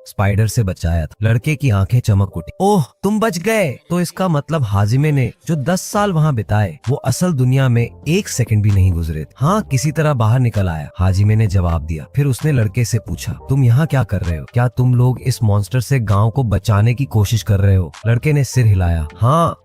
स्पाइडर से बचाया था। लड़के की आंखें चमक उठी। ओह, तुम बच गए! तो इसका मतलब हाजिमे ने जो 10 साल वहाँ बिताए वो असल दुनिया में 1 सेकंड भी नहीं गुजरे थे। हाँ, किसी तरह बाहर निकल आया, हाजिमे ने जवाब दिया। फिर उसने लड़के से पूछा, तुम यहाँ क्या कर रहे हो? क्या तुम लोग इस मॉन्स्टर से गांव को बचाने की कोशिश कर रहे हो? लड़के ने सिर हिलाया। हाँ।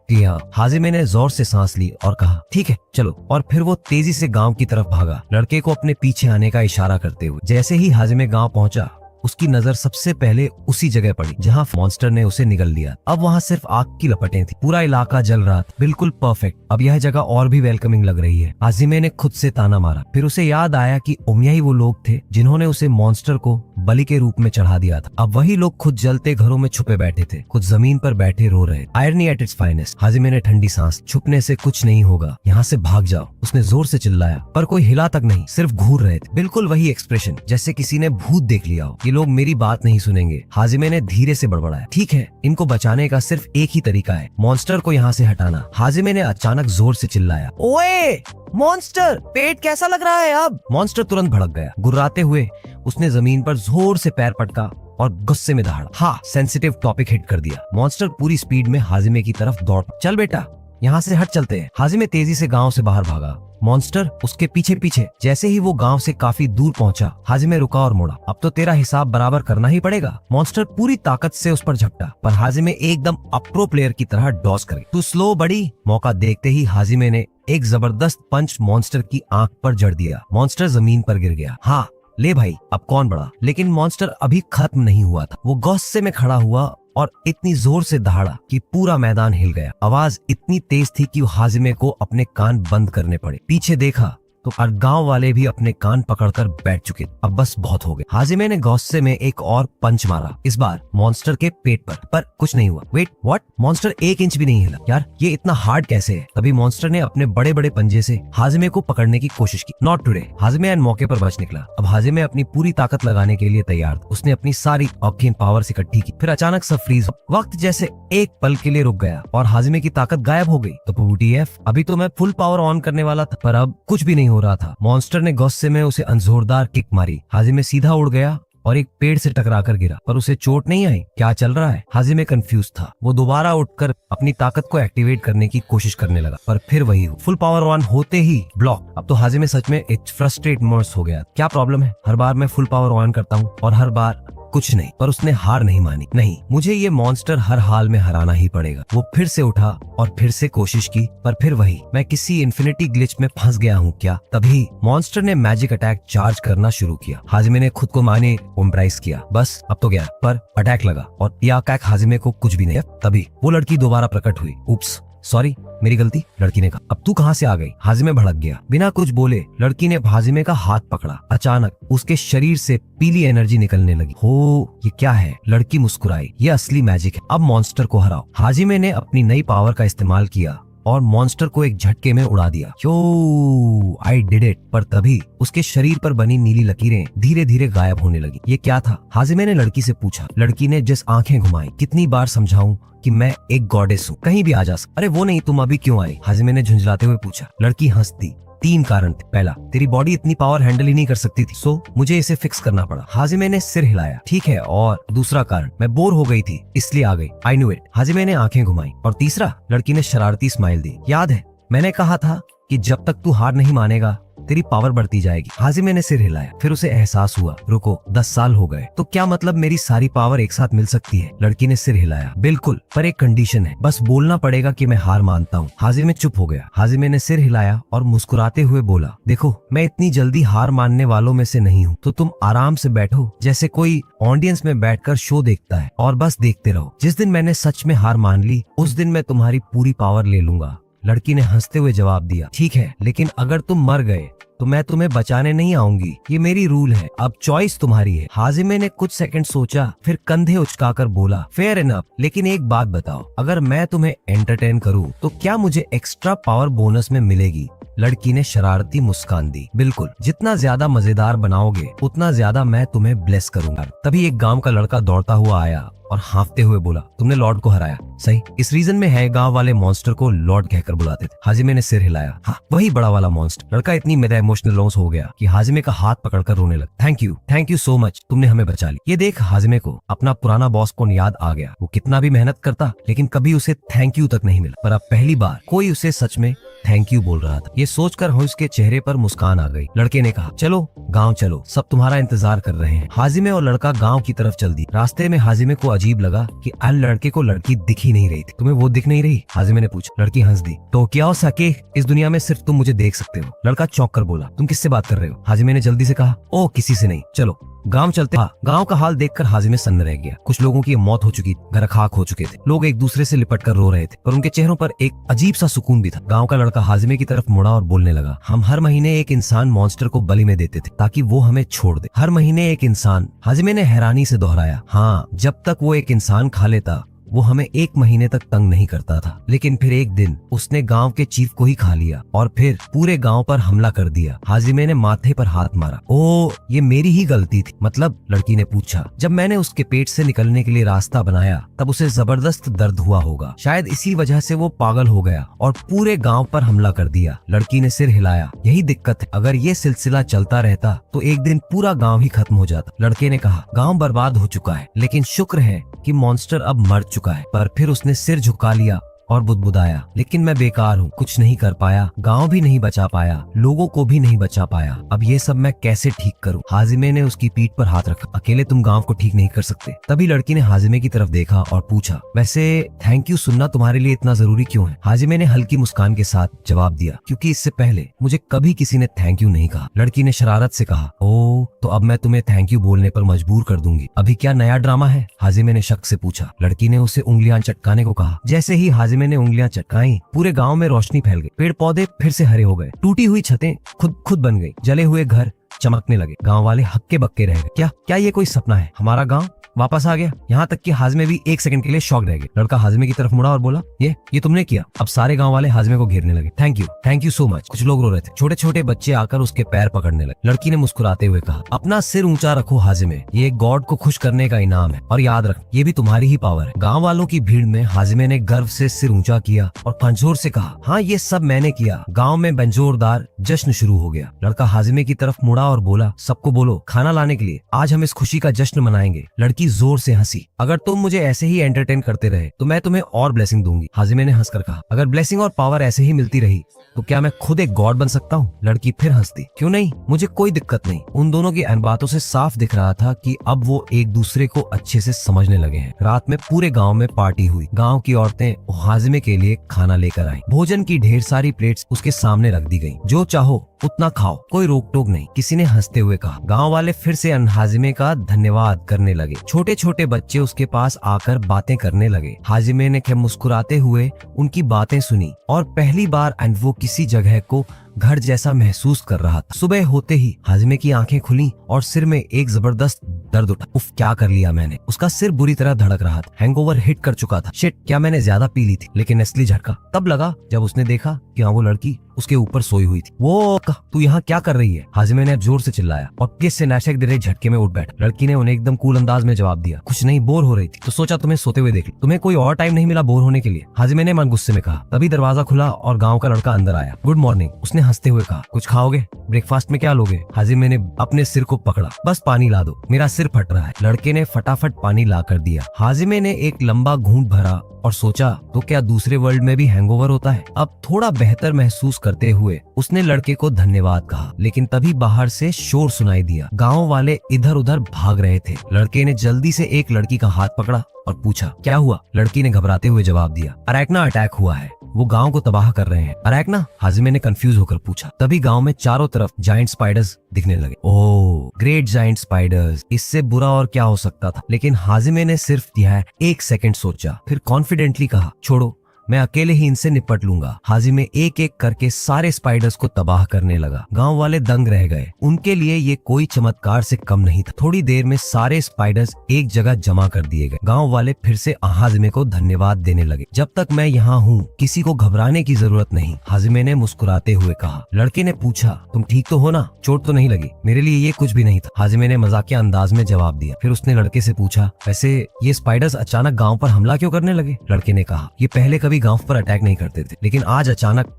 हाजिमे ने जोर से सांस ली और कहा, ठीक है, चलो। और फिर वो तेजी से गांव की तरफ भागा, लड़के को अपने पीछे आने का इशारा करते हुए। जैसे ही हाजिमे गांव पहुंचा, उसकी नजर सबसे पहले उसी जगह पड़ी जहां मॉन्स्टर ने उसे निगल लिया। अब वहां सिर्फ आग की लपटें थी, पूरा इलाका जल रहा था, बिल्कुल परफेक्ट। अब यह जगह और भी वेलकमिंग लग रही है। हाजिमे ने खुद से ताना मारा। फिर उसे याद आया कि ओमिया ही वो लोग थे जिन्होंने उसे मॉन्स्टर को बलि के रूप में चढ़ा दिया था। अब वही लोग खुद जलते घरों में छुपे बैठे थे, कुछ जमीन पर बैठे रो रहे। Irony at its finest. हाजिमे ने ठंडी सांस, छुपने से कुछ नहीं होगा, यहाँ से भाग जाओ, उसने जोर से चिल्लाया। पर कोई हिला तक नहीं, सिर्फ घूर रहे थे। बिल्कुल वही एक्सप्रेशन, जैसे किसी ने भूत देख लिया हो। ये लोग मेरी बात नहीं सुनेंगे। हाजिमे ने धीरे से बड़बड़ाया, ठीक है, इनको बचाने का सिर्फ एक ही तरीका है, मॉन्स्टर को यहाँ से हटाना। हाजिमे ने अचानक जोर से चिल्लाया, ओए मॉन्स्टर, पेट कैसा लग रहा है अब? मॉन्स्टर तुरंत भड़क गया। गुर्राते हुए उसने जमीन पर जोर से पैर पटका और गुस्से में दहाड़ा। हाँ, सेंसिटिव टॉपिक हिट कर दिया। मॉन्स्टर पूरी स्पीड में हाजिमे की तरफ दौड़। चल बेटा, यहाँ से हट चलते हैं। हाजिमे तेजी से गांव से बाहर भागा, मॉन्स्टर उसके पीछे पीछे। जैसे ही वो गांव से काफी दूर पहुंचा, हाजिमे रुका और मुड़ा। अब तो तेरा हिसाब बराबर करना ही पड़ेगा। मॉन्स्टर पूरी ताकत से उस पर झपटा, पर हाजिमे एकदम अप्रो प्लेयर की तरह डॉस कर गई। तू स्लो बड़ी। मौका देखते ही हाजिमे ने एक जबरदस्त पंच मॉन्स्टर की आंख पर जड़ दिया। मॉन्स्टर जमीन पर गिर गया। हाँ ले भाई, अब कौन बड़ा? लेकिन मॉन्स्टर अभी खत्म नहीं हुआ था। वो गुस्से में खड़ा हुआ और इतनी जोर से दहाड़ा कि पूरा मैदान हिल गया। आवाज इतनी तेज थी कि हाजिमे को अपने कान बंद करने पड़े। पीछे देखा तो गांव वाले भी अपने कान पकड़कर बैठ चुके। अब बस बहुत हो गया। हाजिमे ने गुस्से में एक और पंच मारा, इस बार मॉन्स्टर के पेट पर कुछ नहीं हुआ। Wait what? मॉन्स्टर 1 इंच भी नहीं हिला। यार ये इतना हार्ड कैसे है? तभी मॉन्स्टर ने अपने बड़े बड़े पंजे से हाजिमे को पकड़ने की कोशिश की। Not today. हाजिमे मौके पर बच निकला। अब हाजिमे अपनी पूरी ताकत लगाने के लिए तैयार था। उसने अपनी सारी ऑक्सीजन पावर इकट्ठी की। फिर अचानक सब फ्रीज, वक्त जैसे एक पल के लिए रुक गया और हाजिमे की ताकत गायब हो गई। तो WTF, अभी तो मैं फुल पावर ऑन करने वाला था, पर अब कुछ भी नहीं हो रहा था। मॉन्स्टर ने गुस्से में उसे जोरदार किक मारी। हाजिमे सीधा उड़ गया और एक पेड़ से टकराकर गिरा, पर उसे चोट नहीं आई। क्या चल रहा है? हाजिमे कंफ्यूज था। वो दोबारा उठकर अपनी ताकत को एक्टिवेट करने की कोशिश करने लगा, पर फिर वही फुल पावर ऑन होते ही ब्लॉक। अब तो हाजिमे सच में एक फ्रस्ट्रेट मर्स हो गया। क्या प्रॉब्लम है? हर बार मैं फुल पावर ऑन करता हूँ और हर बार कुछ नहीं। पर उसने हार नहीं मानी। नहीं, मुझे ये मॉन्स्टर हर हाल में हराना ही पड़ेगा। वो फिर से उठा और फिर से कोशिश की, पर फिर वही, मैं किसी इन्फिनिटी ग्लिच में फंस गया हूँ क्या? तभी मॉन्स्टर ने मैजिक अटैक चार्ज करना शुरू किया। हाजिमे ने खुद को माने एम्ब्रेस किया, बस अब तो गया। पर अटैक लगा और हाजिमे को कुछ भी नहीं। तभी वो लड़की दोबारा प्रकट हुई। उप्स, सॉरी मेरी गलती, लड़की ने कहा। अब तू कहाँ से आ गई? हाजिमे भड़क गया। बिना कुछ बोले लड़की ने हाजिमे का हाथ पकड़ा। अचानक उसके शरीर से पीली एनर्जी निकलने लगी। हो, ये क्या है? लड़की मुस्कुराई। ये असली मैजिक है, अब मॉन्स्टर को हराओ। हाजिमे ने अपनी नई पावर का इस्तेमाल किया और मॉन्स्टर को एक झटके में उड़ा दिया। यो, आई डिड इट। पर तभी उसके शरीर पर बनी नीली लकीरें धीरे धीरे गायब होने लगी। ये क्या था? हाजिमे ने लड़की से पूछा। लड़की ने जिस आंखें घुमाई। कितनी बार समझाऊं कि मैं एक गॉडेस हूँ, कहीं भी आ जा सकती। अरे वो नहीं, तुम अभी क्यों आई? हाजिमे ने झुंझलाते हुए पूछा। लड़की हंस दी। 3 कारण थे। पहला, तेरी बॉडी इतनी पावर हैंडल ही नहीं कर सकती थी, सो मुझे इसे फिक्स करना पड़ा। हाजिमे ने सिर हिलाया। ठीक है, और दूसरा कारण, मैं बोर हो गई थी इसलिए आ गई। I knew it. हाजिमे ने आंखें घुमाई। और तीसरा, लड़की ने शरारती स्माइल दी। याद है मैंने कहा था कि जब तक तू हार नहीं मानेगा तेरी पावर बढ़ती जाएगी। हाजिमे ने सिर हिलाया। फिर उसे एहसास हुआ, रुको, 10 साल हो गए, तो क्या मतलब मेरी सारी पावर एक साथ मिल सकती है? लड़की ने सिर हिलाया। बिल्कुल, पर एक कंडीशन है, बस बोलना पड़ेगा कि मैं हार मानता हूँ। हाजिमे चुप हो गया। हाजिमे ने सिर हिलाया और मुस्कुराते हुए बोला, देखो मैं इतनी जल्दी हार मानने वालों में से नहीं हूँ, तो तुम आराम से बैठो जैसे कोई ऑडियंस में बैठकर शो देखता है और बस देखते रहो। जिस दिन मैंने सच में हार मान ली उस दिन मैं तुम्हारी पूरी पावर ले लूंगा। लड़की ने हंसते हुए जवाब दिया, ठीक है, लेकिन अगर तुम मर गए तो मैं तुम्हें बचाने नहीं आऊंगी, ये मेरी रूल है, अब चॉइस तुम्हारी है। हाजिमे ने कुछ सेकंड सोचा, फिर कंधे उचकाकर बोला, फेयर इनफ, लेकिन एक बात बताओ, अगर मैं तुम्हें एंटरटेन करूं तो क्या मुझे एक्स्ट्रा पावर बोनस में मिलेगी? लड़की ने शरारती मुस्कान दी। बिल्कुल, जितना ज्यादा मजेदार बनाओगे उतना ज्यादा मैं तुम्हें ब्लेस करूंगा। तभी एक गांव का लड़का दौड़ता हुआ आया और हांफते हुए बोला, तुमने लॉर्ड को हराया, सही? इस रीजन में है गांव वाले मॉन्स्टर को लॉर्ड कहकर बुलाते थे। हाजिमे ने सिर हिलाया। हाँ, वही बड़ा वाला मॉन्स्टर। लड़का इतनी मेरा इमोशनल लॉस हो गया कि हाजिमे का हाथ पकड़कर रोने लगा। थैंक यू सो मच, तुमने हमें बचा ली। ये देख हाजिमे को अपना पुराना बॉस कौन याद आ गया। वो कितना भी मेहनत करता लेकिन कभी उसे थैंक यू तक नहीं मिला, पर अब पहली बार कोई उसे सच में थैंक यू बोल रहा था। ये सोचकर हुस के चेहरे पर मुस्कान आ गई। लड़के ने कहा, चलो गांव चलो, सब तुम्हारा इंतजार कर रहे हैं। हाजिमे और लड़का गांव की तरफ चल दी। रास्ते में हाजिमे को अजीब लगा कि लड़के को लड़की दिख ही नहीं रही थी। तुम्हें वो दिख नहीं रही? हाजिमे ने पूछा। लड़की हंस दी। तो क्या हो सके, इस दुनिया में सिर्फ तुम मुझे देख सकते हो। लड़का चौंक कर बोला, तुम किससे बात कर रहे हो? हाजिमे ने जल्दी से कहा, ओ किसी से नहीं, चलो गांव चलते। हाँ, गांव का हाल देखकर हाजिमे सन्न रह गया। कुछ लोगों की मौत हो चुकी, घर खाक हो चुके थे। लोग एक दूसरे से लिपट कर रो रहे थे, पर उनके चेहरों पर एक अजीब सा सुकून भी था। गांव का लड़का हाजिमे की तरफ मुड़ा और बोलने लगा, हम हर महीने एक इंसान मॉन्स्टर को बलि में देते थे ताकि वो हमें छोड़ दे। हर महीने एक इंसान। हाजिमे ने हैरानी से दोहराया। हाँ, जब तक वो एक इंसान खा लेता वो हमें 1 महीने तक तंग नहीं करता था, लेकिन फिर एक दिन उसने गांव के चीफ को ही खा लिया और फिर पूरे गांव पर हमला कर दिया। हाजिमे ने माथे पर हाथ मारा। ओ, ये मेरी ही गलती थी। मतलब? लड़की ने पूछा। जब मैंने उसके पेट से निकलने के लिए रास्ता बनाया तब उसे जबरदस्त दर्द हुआ होगा, शायद इसी वजह से वो पागल हो गया और पूरे गाँव पर हमला कर दिया। लड़की ने सिर हिलाया। यही दिक्कत है, अगर ये सिलसिला चलता रहता तो एक दिन पूरा गाँव ही खत्म हो जाता। लड़के ने कहा, गाँव बर्बाद हो चुका है, लेकिन शुक्र है कि मॉन्स्टर अब मर चुका है। पर फिर उसने सिर झुका लिया और बुदबुदाया, लेकिन मैं बेकार हूँ, कुछ नहीं कर पाया, गांव भी नहीं बचा पाया, लोगों को भी नहीं बचा पाया, अब ये सब मैं कैसे ठीक करूँ? हाजिमे ने उसकी पीठ पर हाथ रखा। अकेले तुम गांव को ठीक नहीं कर सकते। तभी लड़की ने हाजिमे की तरफ देखा और पूछा, वैसे थैंक यू सुनना तुम्हारे लिए इतना जरूरी क्यों है? हाजिमे ने हल्की मुस्कान के साथ जवाब दिया, क्योंकि इससे पहले मुझे कभी किसी ने थैंक यू नहीं कहा। लड़की ने शरारत से कहा, ओ तो अब मैं तुम्हें थैंक यू बोलने पर मजबूर कर दूंगी। अभी क्या नया ड्रामा है? हाजिमे ने शक से पूछा। लड़की ने उसे उंगलियां चटकाने को कहा। जैसे ही हाजिमे ने उंगलियां चटकाई, पूरे गांव में रोशनी फैल गई। पेड़ पौधे फिर से हरे हो गए, टूटी हुई छतें खुद बन गई, जले हुए घर चमकने लगे। गांव वाले हक्के बक्के रह गए। क्या ये कोई सपना है? हमारा गांव वापस आ गया। यहाँ तक कि हाजिमे भी 1 सेकंड के लिए शॉक रह गए। लड़का हाजिमे की तरफ मुड़ा और बोला, ये तुमने किया? अब सारे गांव वाले हाजिमे को घेरने लगे। Thank you so much. कुछ लोग रो रहे थे, छोटे छोटे बच्चे आकर उसके पैर पकड़ने लगे। लड़की ने मुस्कुराते हुए कहा, अपना सिर ऊंचा रखो हाजिमे, ये गॉड को खुश करने का इनाम है, और याद रख ये भी तुम्हारी ही पावर है। गाँव वालों की भीड़ में हाजिमे ने गर्व से सिर ऊंचा किया और पंजोर से कहा, हाँ ये सब मैंने किया। गाँव में बेंजोरदार जश्न शुरू हो गया। लड़का हाजिमे की तरफ मुड़ा और बोला, सबको बोलो खाना लाने के लिए, आज हम इस खुशी का जश्न मनाएंगे। लड़की जोर से हंसी। अगर तुम मुझे ऐसे ही एंटरटेन करते रहे तो मैं तुम्हें और ब्लेसिंग दूंगी। हाजिमे ने हंसकर कहा, अगर ब्लेसिंग और पावर ऐसे ही मिलती रही तो क्या मैं खुद एक गॉड बन सकता हूँ? लड़की फिर हंसती। क्यों नहीं, मुझे कोई दिक्कत नहीं। उन दोनों की इन बातों से साफ दिख रहा था कि अब वो एक दूसरे को अच्छे से समझने लगे हैं। रात में पूरे गांव में पार्टी हुई। गांव की औरतें हाजिमे के लिए खाना लेकर आई। भोजन की ढेर सारी प्लेट्स उसके सामने रख दी गई। जो चाहो उतना खाओ, कोई रोक टोक नहीं, किसी ने हंसते हुए कहा। गांव वाले फिर से हाजिमे का धन्यवाद करने लगे। छोटे छोटे बच्चे उसके पास आकर बातें करने लगे। हाजिमे ने मुस्कुराते हुए उनकी बातें सुनी और पहली बार वो किसी जगह को घर जैसा महसूस कर रहा था। सुबह होते ही हाजिमे की आंखें खुली और सिर में एक जबरदस्त दर्द उठा। उफ, क्या कर लिया मैंने। उसका सिर बुरी तरह धड़क रहा था। हैंगओवर हिट कर चुका था। शिट, क्या मैंने ज्यादा पी ली थी। लेकिन असली झटका तब लगा जब उसने देखा कि वो लड़की उसके ऊपर सोई हुई थी। वो तू यहाँ क्या कर रही है? हाजिमे ने जोर से चिल्लाया और किस से नाशक दे रहे झटके में उठ बैठा। लड़की ने उन्हें एकदम कूल अंदाज में जवाब दिया, कुछ नहीं, बोर हो रही थी तो सोचा तुम्हें सोते हुए देख लो। तुम्हें कोई और टाइम नहीं मिला बोर होने के लिए? हाजिमे ने मन गुस्से में कहा। तभी दरवाजा खुला और गाँव का लड़का अंदर आया। गुड मॉर्निंग, उसने हंसते हुए कहा। कुछ खाओगे? ब्रेकफास्ट में क्या लोगे? हाजिमे ने अपने सिर को पकड़ा। बस पानी ला दो, मेरा सिर फट रहा है। लड़के ने फटाफट पानी ला कर दिया। हाजिमे ने एक लंबा घूंट भरा और सोचा, तो क्या दूसरे वर्ल्ड में भी हैंगओवर होता है? अब थोड़ा बेहतर महसूस करते हुए उसने लड़के को धन्यवाद कहा। लेकिन तभी बाहर से शोर सुनाई दिया। गांव वाले इधर उधर भाग रहे थे। लड़के ने जल्दी से एक लड़की का हाथ पकड़ा और पूछा, क्या हुआ? लड़की ने घबराते हुए जवाब दिया, अरैकना अटैक हुआ है, वो गांव को तबाह कर रहे हैं। अरैकना? हाजिमे ने कंफ्यूज होकर पूछा। तभी गांव में चारों तरफ जायंट स्पाइडर्स दिखने लगे। ओह, ग्रेट जायंट स्पाइडर्स, इससे बुरा और क्या हो सकता था। लेकिन हाजिमे ने सिर्फ यह 1 सेकंड सोचा, फिर कॉन्फिडेंटली कहा, छोड़ो, मैं अकेले ही इनसे निपट लूंगा। हाजिमे एक एक करके सारे स्पाइडर्स को तबाह करने लगा। गांव वाले दंग रह गए। उनके लिए ये कोई चमत्कार से कम नहीं था। थोड़ी देर में सारे स्पाइडर्स एक जगह जमा कर दिए गए। गांव वाले फिर से हाजिमे को धन्यवाद देने लगे। जब तक मैं यहाँ हूँ किसी को घबराने की जरूरत नहीं, हाजिमे ने मुस्कुराते हुए कहा। लड़के ने पूछा, तुम ठीक तो हो ना? चोट तो नहीं लगी? मेरे लिए ये कुछ भी नहीं था, हाजिमे ने मजाकिया अंदाज में जवाब दिया। फिर उसने लड़के से पूछा, वैसे ये स्पाइडर्स अचानक गाँव पर हमला क्यों करने लगे? लड़के ने कहा, ये पहले कभी गांव पर अटैक नहीं करते थे, लेकिन आज अचानक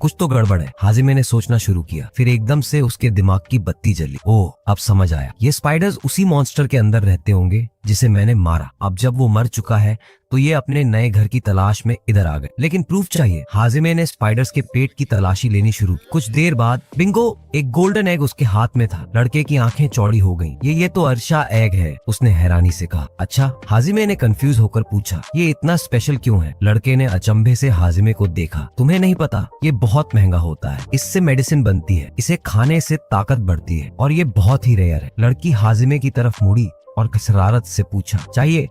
कुछ तो गड़बड़ है। हाजिमे ने सोचना शुरू किया। फिर एकदम से उसके दिमाग की बत्ती जली। ओह, अब समझ आया, ये स्पाइडर्स उसी मॉन्स्टर के अंदर रहते होंगे जिसे मैंने मारा। अब जब वो मर चुका है तो ये अपने नए घर की तलाश में इधर आ गए। लेकिन प्रूफ चाहिए। हाजिमे ने स्पाइडर्स के पेट की तलाशी लेनी शुरू की। कुछ देर बाद बिंगो, एक गोल्डन एग उसके हाथ में था। लड़के की आंखें चौड़ी हो गईं। ये तो अर्शा एग है, उसने हैरानी से कहा। अच्छा? हाजिमे ने कंफ्यूज होकर पूछा, ये इतना स्पेशल क्यों है? लड़के ने अचंभे से हाजिमे को देखा। तुम्हें नहीं पता, ये बहुत महंगा होता है, इससे मेडिसिन बनती है, इसे खाने से ताकत बढ़ती है और ये बहुत ही रेयर है। लड़की हाजिमे की तरफ मुड़ी और शरारत से पूछा,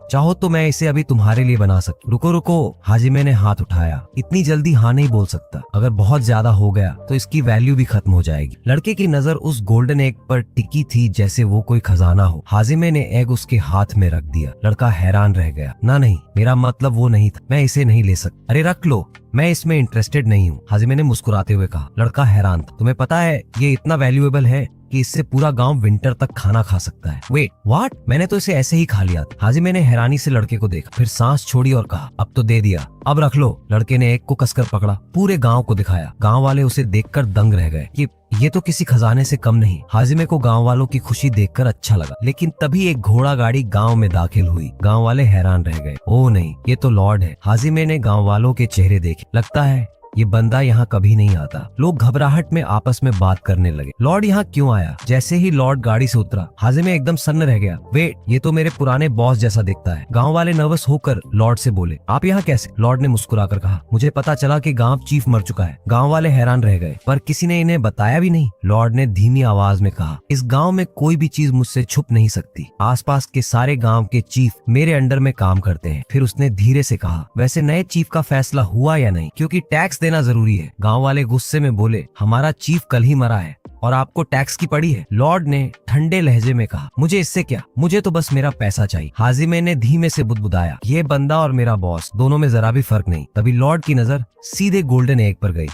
चाहो तो मैं इसे अभी तुम्हारे लिए बना सकता। रुको रुको, हाजिमे ने हाथ उठाया। इतनी जल्दी हाँ नहीं बोल सकता, अगर बहुत ज्यादा हो गया तो इसकी वैल्यू भी खत्म हो जाएगी। लड़के की नजर उस गोल्डन एग पर टिकी थी जैसे वो कोई खजाना हो। हाजिमे ने एग उसके हाथ में रख दिया। लड़का हैरान रह गया। ना नहीं, मेरा मतलब वो नहीं था, मैं इसे नहीं ले सकता। अरे रख लो, मैं इसमें इंटरेस्टेड नहीं हूँ, हाजिमे ने मुस्कुराते हुए कहा। लड़का हैरान था। तुम्हें पता है ये इतना वैल्यूएबल है कि इससे पूरा गांव विंटर तक खाना खा सकता है। Wait, what? मैंने तो इसे ऐसे ही खा लिया था। हाजिमे ने हैरानी से लड़के को देखा, फिर सांस छोड़ी और कहा, अब तो दे दिया, अब रख लो। लड़के ने एग को कसकर पकड़ा, पूरे गांव को दिखाया। गांव वाले उसे देखकर दंग रह गए कि ये तो किसी खजाने से कम नहीं। हाजिमे को गांव वालों की खुशी देखकर अच्छा लगा। लेकिन तभी एक घोड़ा गाड़ी गांव में दाखिल हुई। गांव वाले हैरान रह गए। ओह नहीं, ये तो लॉर्ड है। हाजिमे ने गांव वालों के चेहरे देखे। लगता है ये बंदा यहाँ कभी नहीं आता। लोग घबराहट में आपस में बात करने लगे। लॉर्ड यहाँ क्यों आया? जैसे ही लॉर्ड गाड़ी से उतरा, हाजिमे एकदम सन्न रह गया। वेट, ये तो मेरे पुराने बॉस जैसा दिखता है। गांव वाले नर्वस होकर लॉर्ड से बोले, आप यहाँ कैसे? लॉर्ड ने मुस्कुराकर कहा, मुझे पता चला कि गांव चीफ मर चुका है। गांव वाले हैरान रह गए, पर किसी ने इन्हें बताया भी नहीं। लॉर्ड ने धीमी आवाज में कहा, इस गाँव में कोई भी चीज मुझसे छुप नहीं सकती। आसपास के सारे गाँव के चीफ मेरे अंडर में काम करते हैं। फिर उसने धीरे से कहा, वैसे नए चीफ का फैसला हुआ या नहीं? क्योंकि टैक्स देना जरूरी है। गांव वाले गुस्से में बोले, हमारा चीफ कल ही मरा है और आपको टैक्स की पड़ी है। लॉर्ड ने ठंडे लहजे में कहा, मुझे इससे क्या, मुझे तो बस मेरा पैसा चाहिए। हाजिमे ने धीमे से बुदबुदाया, ये बंदा और मेरा बॉस दोनों में जरा भी फर्क नहीं। तभी लॉर्ड की नजर सीधे गोल्डन एग पर गई।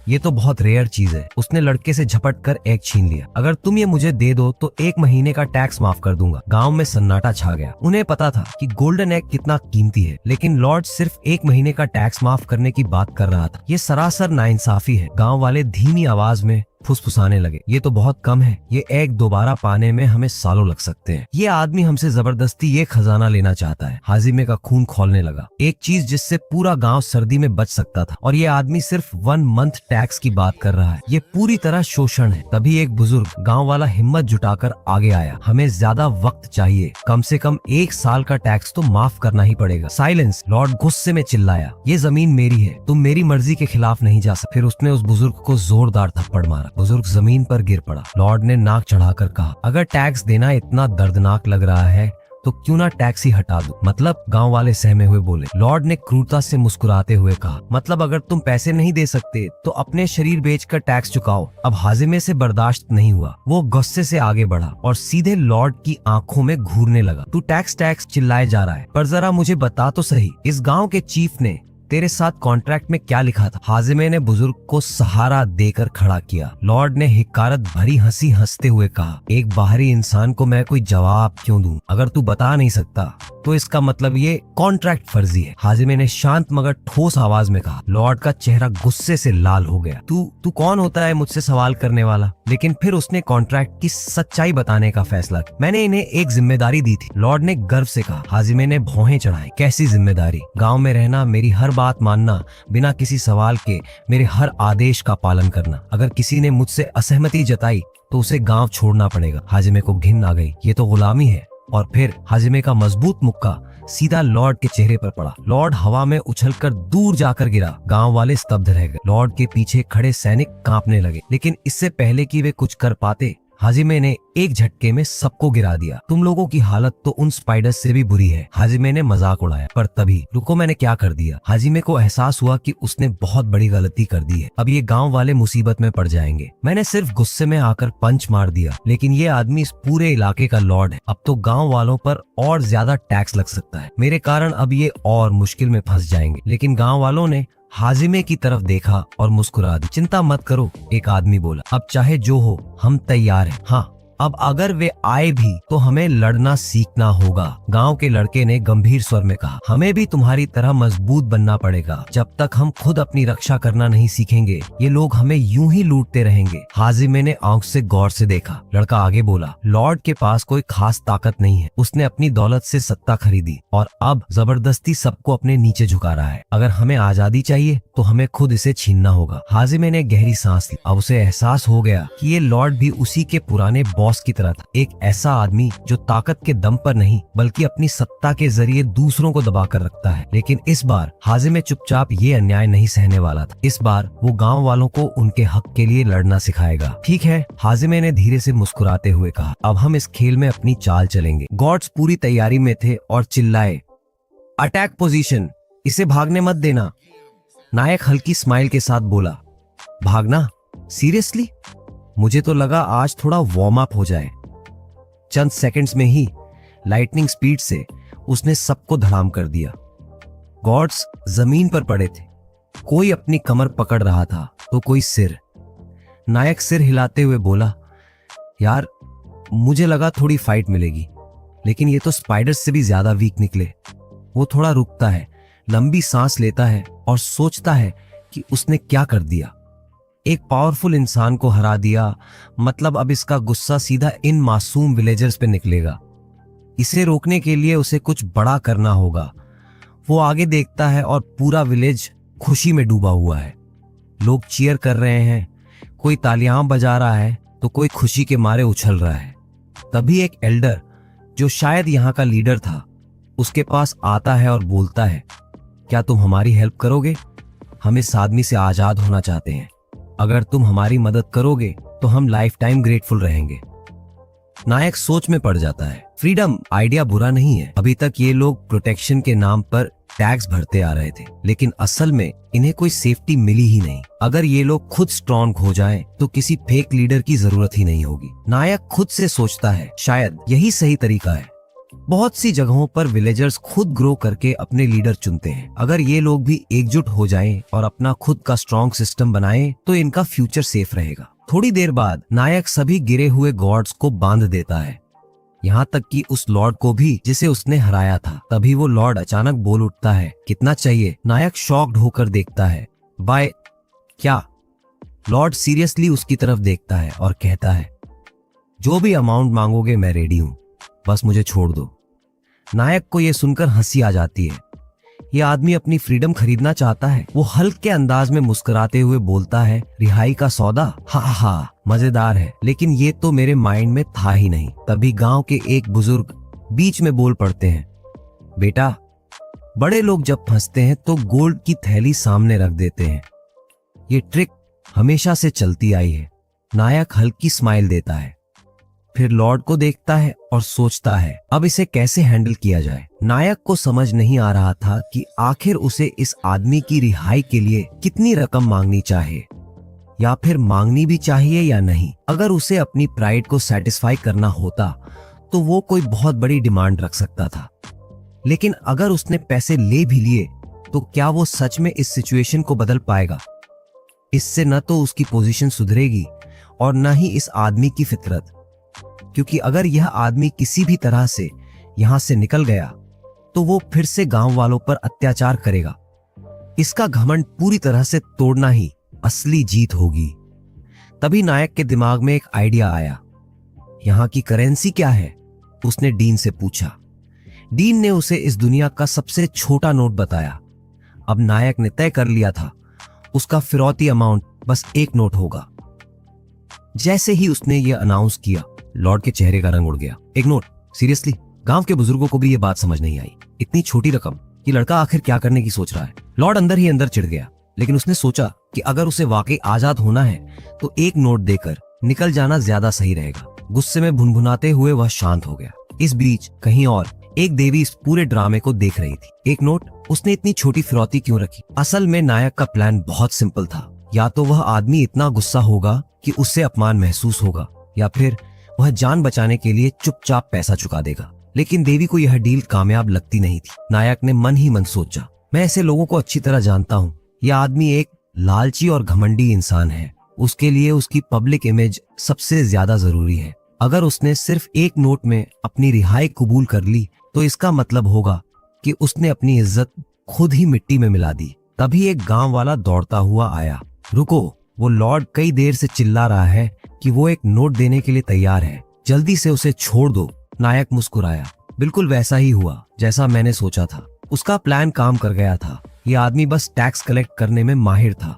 ये तो बहुत रेयर चीज है। उसने लड़के से झपट कर एग छीन लिया। अगर तुम ये मुझे दे दो तो 1 महीने का टैक्स माफ कर दूंगा। गांव में सन्नाटा छा गया। उन्हें पता था कि गोल्डन एग कितना कीमती है, लेकिन लॉर्ड सिर्फ 1 महीने का टैक्स माफ करने की बात कर रहा था। ये सरासर नाइंसाफी है। गांव वाले धीमी आवाज में फुसफुसाने लगे, ये तो बहुत कम है। ये एग दोबारा पाने में हमें सालों लग सकते हैं। ये आदमी हमसे जबरदस्ती ये खजाना लेना चाहता है। हाजिमे का खून खौलने लगा। एक चीज जिससे पूरा गांव सर्दी में बच सकता था, और ये आदमी सिर्फ 1 मंथ टैक्स की बात कर रहा है। ये पूरी तरह शोषण है। तभी एक बुजुर्ग गांव वाला हिम्मत जुटाकर आगे आया। हमें ज्यादा वक्त चाहिए, कम से कम 1 साल का टैक्स तो माफ करना ही पड़ेगा। साइलेंस, लॉर्ड गुस्से में चिल्लाया, ये जमीन मेरी है, तुम मेरी मर्जी के खिलाफ नहीं जा सकते। फिर उसने उस बुजुर्ग को जोरदार थप्पड़ मारा। बुजुर्ग जमीन पर गिर पड़ा। लॉर्ड ने नाक चढ़ाकर कहा, अगर टैक्स देना इतना दर्दनाक लग रहा है तो क्यों ना टैक्स ही हटा दो। मतलब? गांव वाले सहमे हुए बोले। लॉर्ड ने क्रूरता से मुस्कुराते हुए कहा, मतलब अगर तुम पैसे नहीं दे सकते तो अपने शरीर बेचकर टैक्स चुकाओ। अब हाजिमे से बर्दाश्त नहीं हुआ। वो गुस्से से आगे बढ़ा और सीधे लॉर्ड की आंखों में घूरने लगा। तू टैक्स टैक्स चिल्लाए जा रहा है, पर जरा मुझे बता तो सही, इस गाँव के चीफ ने तेरे साथ कॉन्ट्रैक्ट में क्या लिखा था? हाजिमे ने बुजुर्ग को सहारा देकर खड़ा किया। लॉर्ड ने हिकारत भरी हंसी हंसते हुए कहा, एक बाहरी इंसान को मैं कोई जवाब क्यों दूं? अगर तू बता नहीं सकता तो इसका मतलब ये कॉन्ट्रैक्ट फर्जी है। हाजिमे ने शांत मगर ठोस आवाज में कहा। लॉर्ड का चेहरा गुस्से से लाल हो गया। तू कौन होता है मुझसे सवाल करने वाला? लेकिन फिर उसने कॉन्ट्रैक्ट की सच्चाई बताने का फैसला किया। मैंने इन्हें एक जिम्मेदारी दी थी, लॉर्ड ने गर्व से कहा। हाजिमे ने भौहें चढ़ाई। कैसी जिम्मेदारी? गाँव में रहना, मेरी हर बात मानना, बिना किसी सवाल के मेरे हर आदेश का पालन करना। अगर किसी ने मुझसे असहमति जताई तो उसे गांव छोड़ना पड़ेगा। हाजिमे को घिन आ गई, ये तो गुलामी है। और फिर हाजिमे का मजबूत मुक्का सीधा लॉर्ड के चेहरे पर पड़ा। लॉर्ड हवा में उछलकर दूर जाकर गिरा। गांव वाले स्तब्ध रह गए। लॉर्ड के पीछे खड़े सैनिक कांपने लगे, लेकिन इससे पहले कि वे कुछ कर पाते, हाजिमे ने एक झटके में सबको गिरा दिया। तुम लोगों की हालत तो उन स्पाइडर्स से भी बुरी है। हाजिमे ने मजाक उड़ाया। पर तभी, रुको, मैंने क्या कर दिया? हाजिमे को एहसास हुआ कि उसने बहुत बड़ी गलती कर दी है। अब ये गांव वाले मुसीबत में पड़ जाएंगे। मैंने सिर्फ गुस्से में आकर पंच मार दिया, लेकिन ये आदमी इस पूरे इलाके का लॉर्ड है। अब तो गांव वालों पर और ज्यादा टैक्स लग सकता है। मेरे कारण अब ये और मुश्किल में फंस जाएंगे। लेकिन गांव वालों ने हाजिमे की तरफ देखा और मुस्कुरा दी। चिंता मत करो, एक आदमी बोला, अब चाहे जो हो हम तैयार हैं। हाँ, अब अगर वे आए भी तो हमें लड़ना सीखना होगा। गांव के लड़के ने गंभीर स्वर में कहा, हमें भी तुम्हारी तरह मजबूत बनना पड़ेगा। जब तक हम खुद अपनी रक्षा करना नहीं सीखेंगे, ये लोग हमें यूं ही लूटते रहेंगे। हाजिमे ने आंख से गौर से देखा। लड़का आगे बोला, लॉर्ड के पास कोई खास ताकत नहीं है। उसने अपनी दौलत से सत्ता खरीदी और अब जबरदस्ती सबको अपने नीचे झुका रहा है। अगर हमें आजादी चाहिए तो हमें खुद इसे छीनना होगा। हाजिमे ने गहरी सांस ली। अब उसे एहसास हो गया कि ये लॉर्ड भी उसी के पुराने बॉस की तरह था। एक ऐसा आदमी जो ताकत के दम पर नहीं बल्कि अपनी सत्ता के जरिए दूसरों को दबा कर रखता है। लेकिन इस बार हाजिमे चुपचाप ये अन्याय नहीं सहने वाला था। इस बार वो गांव वालों को उनके हक के लिए लड़ना सिखाएगा। ठीक है, हाजिमे ने धीरे से मुस्कुराते हुए कहा, अब हम इस खेल में अपनी चाल चलेंगे। गॉड्स पूरी तैयारी में थे और चिल्लाए, अटैक पोजीशन, इसे भागने मत देना। नायक हल्की स्माइल के साथ बोला, भागना? सीरियसली? मुझे तो लगा आज थोड़ा वार्म अप हो जाए। चंद सेकंड्स में ही लाइटनिंग स्पीड से उसने सबको धड़ाम कर दिया। गॉड्स जमीन पर पड़े थे। कोई अपनी कमर पकड़ रहा था तो कोई सिर। नायक सिर हिलाते हुए बोला, यार मुझे लगा थोड़ी फाइट मिलेगी, लेकिन ये तो स्पाइडर्स से भी ज्यादा वीक निकले। वो थोड़ा रुकता है, लंबी सांस लेता है और सोचता है कि उसने क्या कर दिया। एक पावरफुल इंसान को हरा दिया, मतलब अब इसका गुस्सा सीधा इन मासूम विलेजर्स पे निकलेगा। इसे रोकने के लिए उसे कुछ बड़ा करना होगा। वो आगे देखता है और पूरा विलेज खुशी में डूबा हुआ है। लोग चीयर कर रहे हैं, कोई तालियां बजा रहा है तो कोई खुशी के मारे उछल रहा है। तभी एक एल्डर, जो शायद यहाँ का लीडर था, उसके पास आता है और बोलता है, क्या तुम हमारी हेल्प करोगे? हम इस आदमी से आजाद होना चाहते हैं। अगर तुम हमारी मदद करोगे तो हम लाइफ टाइम ग्रेटफुल रहेंगे। नायक सोच में पड़ जाता है। फ्रीडम आइडिया बुरा नहीं है। अभी तक ये लोग प्रोटेक्शन के नाम पर टैक्स भरते आ रहे थे, लेकिन असल में इन्हें कोई सेफ्टी मिली ही नहीं। अगर ये लोग खुद स्ट्रॉन्ग हो जाएं, तो किसी फेक लीडर की जरूरत ही नहीं होगी। नायक खुद से सोचता है, शायद यही सही तरीका है। बहुत सी जगहों पर विलेजर्स खुद ग्रो करके अपने लीडर चुनते हैं। अगर ये लोग भी एकजुट हो जाएं और अपना खुद का स्ट्रॉन्ग सिस्टम बनाएं, तो इनका फ्यूचर सेफ रहेगा। थोड़ी देर बाद नायक सभी गिरे हुए गॉड्स को बांध देता है, यहाँ तक कि उस लॉर्ड को भी जिसे उसने हराया था। तभी वो लॉर्ड अचानक बोल उठता है, कितना चाहिए? नायक शॉक्ड होकर देखता है, बाय क्या? लॉर्ड सीरियसली उसकी तरफ देखता है और कहता है, जो भी अमाउंट मांगोगे मैं रेडी हूँ, बस मुझे छोड़ दो। नायक को यह सुनकर हंसी आ जाती है। ये आदमी अपनी फ्रीडम खरीदना चाहता है। वो हल्के अंदाज में मुस्कुराते हुए बोलता है, रिहाई का सौदा? हा हा, मजेदार है, लेकिन ये तो मेरे माइंड में था ही नहीं। तभी गांव के एक बुजुर्ग बीच में बोल पड़ते हैं, बेटा, बड़े लोग जब फंसते हैं तो गोल्ड की थैली सामने रख देते हैं। ये ट्रिक हमेशा से चलती आई है। नायक हल्की स्माइल देता है, फिर लॉर्ड को देखता है और सोचता है अब इसे कैसे हैंडल किया जाए। नायक को समझ नहीं आ रहा था कि आखिर उसे इस आदमी की रिहाई के लिए कितनी रकम मांगनी चाहिए, या फिर मांगनी भी चाहिए या नहीं। अगर उसे अपनी प्राइड को सेटिस्फाई करना होता तो वो कोई बहुत बड़ी डिमांड रख सकता था, लेकिन अगर उसने पैसे ले भी लिए तो क्या वो सच में इस सिचुएशन को बदल पाएगा? इससे न तो उसकी पोजीशन सुधरेगी और न ही इस आदमी की फितरत, क्योंकि अगर यह आदमी किसी भी तरह से यहां से निकल गया तो वो फिर से गांव वालों पर अत्याचार करेगा। इसका घमंड पूरी तरह से तोड़ना ही असली जीत होगी। तभी नायक के दिमाग में एक आइडिया आया। यहां की करेंसी क्या है? उसने डीन से पूछा। डीन ने उसे इस दुनिया का सबसे छोटा नोट बताया। अब नायक ने तय कर लिया था उसका फिरौती अमाउंट बस एक नोट होगा। जैसे ही उसने ये अनाउंस किया, लॉर्ड के चेहरे का रंग उड़ गया। एक नोट? सीरियसली? गांव के बुजुर्गों को भी ये बात समझ नहीं आई। इतनी छोटी रकम? ये लड़का आखिर क्या करने की सोच रहा है? लॉर्ड अंदर ही अंदर चिढ़ गया, लेकिन उसने सोचा कि अगर उसे वाकई आजाद होना है तो एक नोट देकर निकल जाना ज्यादा सही रहेगा। गुस्से में भुनभुनाते हुए वह शांत हो गया। इस बीच कहीं और एक देवी इस पूरे ड्रामे को देख रही थी। एक नोट? उसने इतनी छोटी फिरौती क्यों रखी? असल में नायक का प्लान बहुत सिंपल था। या तो वह आदमी इतना गुस्सा होगा कि उससे अपमान महसूस होगा, या फिर वह जान बचाने के लिए चुपचाप पैसा चुका देगा। लेकिन देवी को यह डील कामयाब लगती नहीं थी। नायक ने मन ही मन सोचा, मैं ऐसे लोगों को अच्छी तरह जानता हूँ। यह आदमी एक लालची और घमंडी इंसान है। उसके लिए उसकी पब्लिक इमेज सबसे ज्यादा जरूरी है। अगर उसने सिर्फ एक नोट में अपनी रिहाई कबूल कर ली तो इसका मतलब होगा कि उसने अपनी इज्जत खुद ही मिट्टी में मिला दी। तभी एक गांव वाला दौड़ता हुआ आया। रुको, वो लॉर्ड कई देर से चिल्ला रहा है कि वो एक नोट देने के लिए तैयार है, जल्दी से उसे छोड़ दो। नायक मुस्कुराया। बिल्कुल वैसा ही हुआ जैसा मैंने सोचा था। उसका प्लान काम कर गया था। ये आदमी बस टैक्स कलेक्ट करने में माहिर था,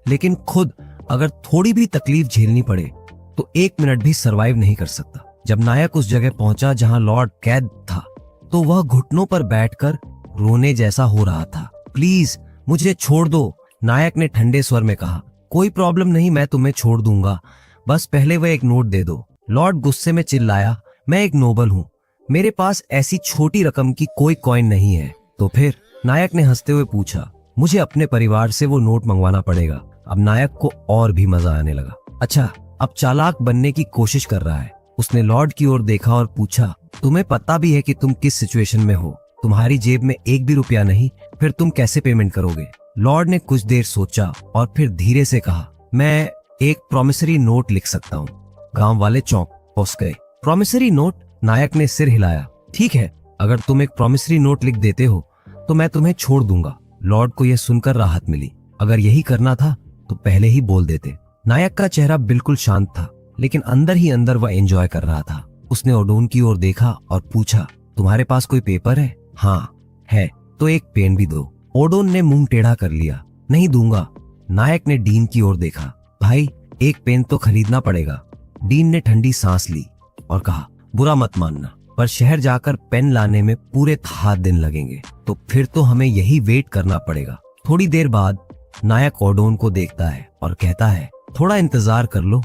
लेकिन खुद अगर थोड़ी भी तकलीफ झेलनी पड़े तो 1 मिनट भी सरवाइव नहीं कर सकता। जब नायक उस जगह पहुंचा जहां लॉर्ड कैद था तो वह घुटनों पर बैठकर रोने जैसा हो रहा था। प्लीज मुझे छोड़ दो, नायक ने ठंडे स्वर में कहा। कोई प्रॉब्लम नहीं, मैं तुम्हें छोड़ दूंगा, बस पहले वह एक नोट दे दो। लॉर्ड गुस्से में चिल्लाया, मैं एक नोबल हूँ, मेरे पास ऐसी छोटी रकम की कोई कॉइन नहीं है। तो फिर? नायक ने हंसते हुए पूछा। मुझे अपने परिवार से वो नोट मंगवाना पड़ेगा। अब नायक को और भी मजा आने लगा। अच्छा, अब चालाक बनने की कोशिश कर रहा है। उसने लॉर्ड की ओर देखा और पूछा, तुम्हें पता भी है कि तुम किस सिचुएशन में हो? तुम्हारी जेब में एक भी रुपया नहीं, फिर तुम कैसे पेमेंट करोगे? लॉर्ड ने कुछ देर सोचा और फिर धीरे से कहा, मैं एक प्रॉमिसरी नोट लिख सकता हूँ। गांव वाले चौंक पहुंच गए। Promissory note? नायक ने सिर हिलाया। ठीक है, अगर तुम एक प्रॉमिसरी नोट लिख देते हो तो मैं तुम्हें छोड़ दूंगा। लॉर्ड को यह सुनकर राहत मिली। अगर यही करना था तो पहले ही बोल देते। नायक का चेहरा बिल्कुल शांत था, लेकिन अंदर ही अंदर वह एंजॉय कर रहा था। उसने ओडोन की ओर देखा और पूछा, तुम्हारे पास कोई पेपर है? हाँ है, तो एक पेन भी दो। ओडोन ने मुंह टेढ़ा कर लिया। नहीं दूंगा। नायक ने डीन की ओर देखा। भाई, एक पेन तो खरीदना पड़ेगा। डीन ने ठंडी सांस ली और कहा, बुरा मत मानना, पर शहर जाकर पेन लाने में पूरे 7 दिन लगेंगे, तो फिर तो हमें यही वेट करना पड़ेगा। थोड़ी देर बाद नायक ओडोन को देखता है और कहता है, थोड़ा इंतजार कर लो,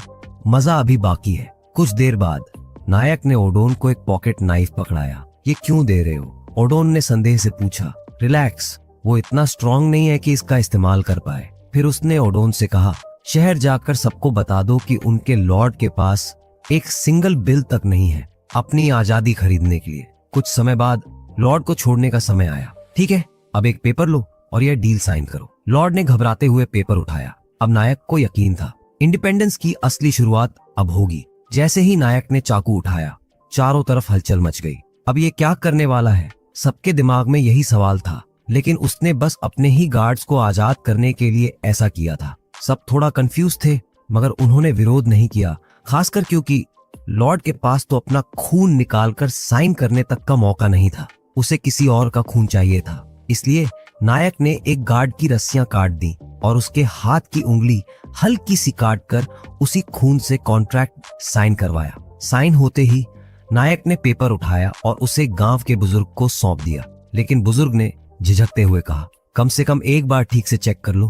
मजा अभी बाकी है। कुछ देर बाद नायक ने ओडोन को एक पॉकेट नाइफ पकड़ाया। ये क्यों दे रहे हो? ओडोन ने संदेह से पूछा। रिलैक्स, वो इतना स्ट्रांग नहीं है कि इसका इस्तेमाल कर पाए। फिर उसने ओडोन से कहा, शहर जाकर सबको बता दो कि उनके लॉर्ड के पास एक सिंगल बिल तक नहीं है अपनी आजादी खरीदने के लिए। कुछ समय बाद लॉर्ड को छोड़ने का समय आया। ठीक है, अब एक पेपर लो और यह डील साइन करो। लॉर्ड ने घबराते हुए पेपर उठाया। अब नायक को यकीन था, इंडिपेंडेंस की असली शुरुआत अब होगी। जैसे ही नायक ने चाकू उठाया, चारों तरफ हलचल मच गई। अब ये क्या करने वाला है? सबके दिमाग में यही सवाल था, लेकिन उसने बस अपने ही गार्ड्स को आजाद करने के लिए ऐसा किया था। सब थोड़ा कंफ्यूज थे, मगर उन्होंने विरोध नहीं किया, खासकर क्योंकि लॉर्ड के पास तो अपना खून निकालकर साइन करने तक का मौका नहीं था। उसे किसी और का खून चाहिए था। इसलिए नायक ने एक गार्ड की रस्सियां काट दी और उसके हाथ की उंगली हल्की सी काट कर उसी खून से कॉन्ट्रैक्ट साइन करवाया। साइन होते ही नायक ने पेपर उठाया और उसे गांव के बुजुर्ग को सौंप दिया। लेकिन बुजुर्ग ने झिझकते हुए कहा, कम से कम एक बार ठीक से चेक कर लो,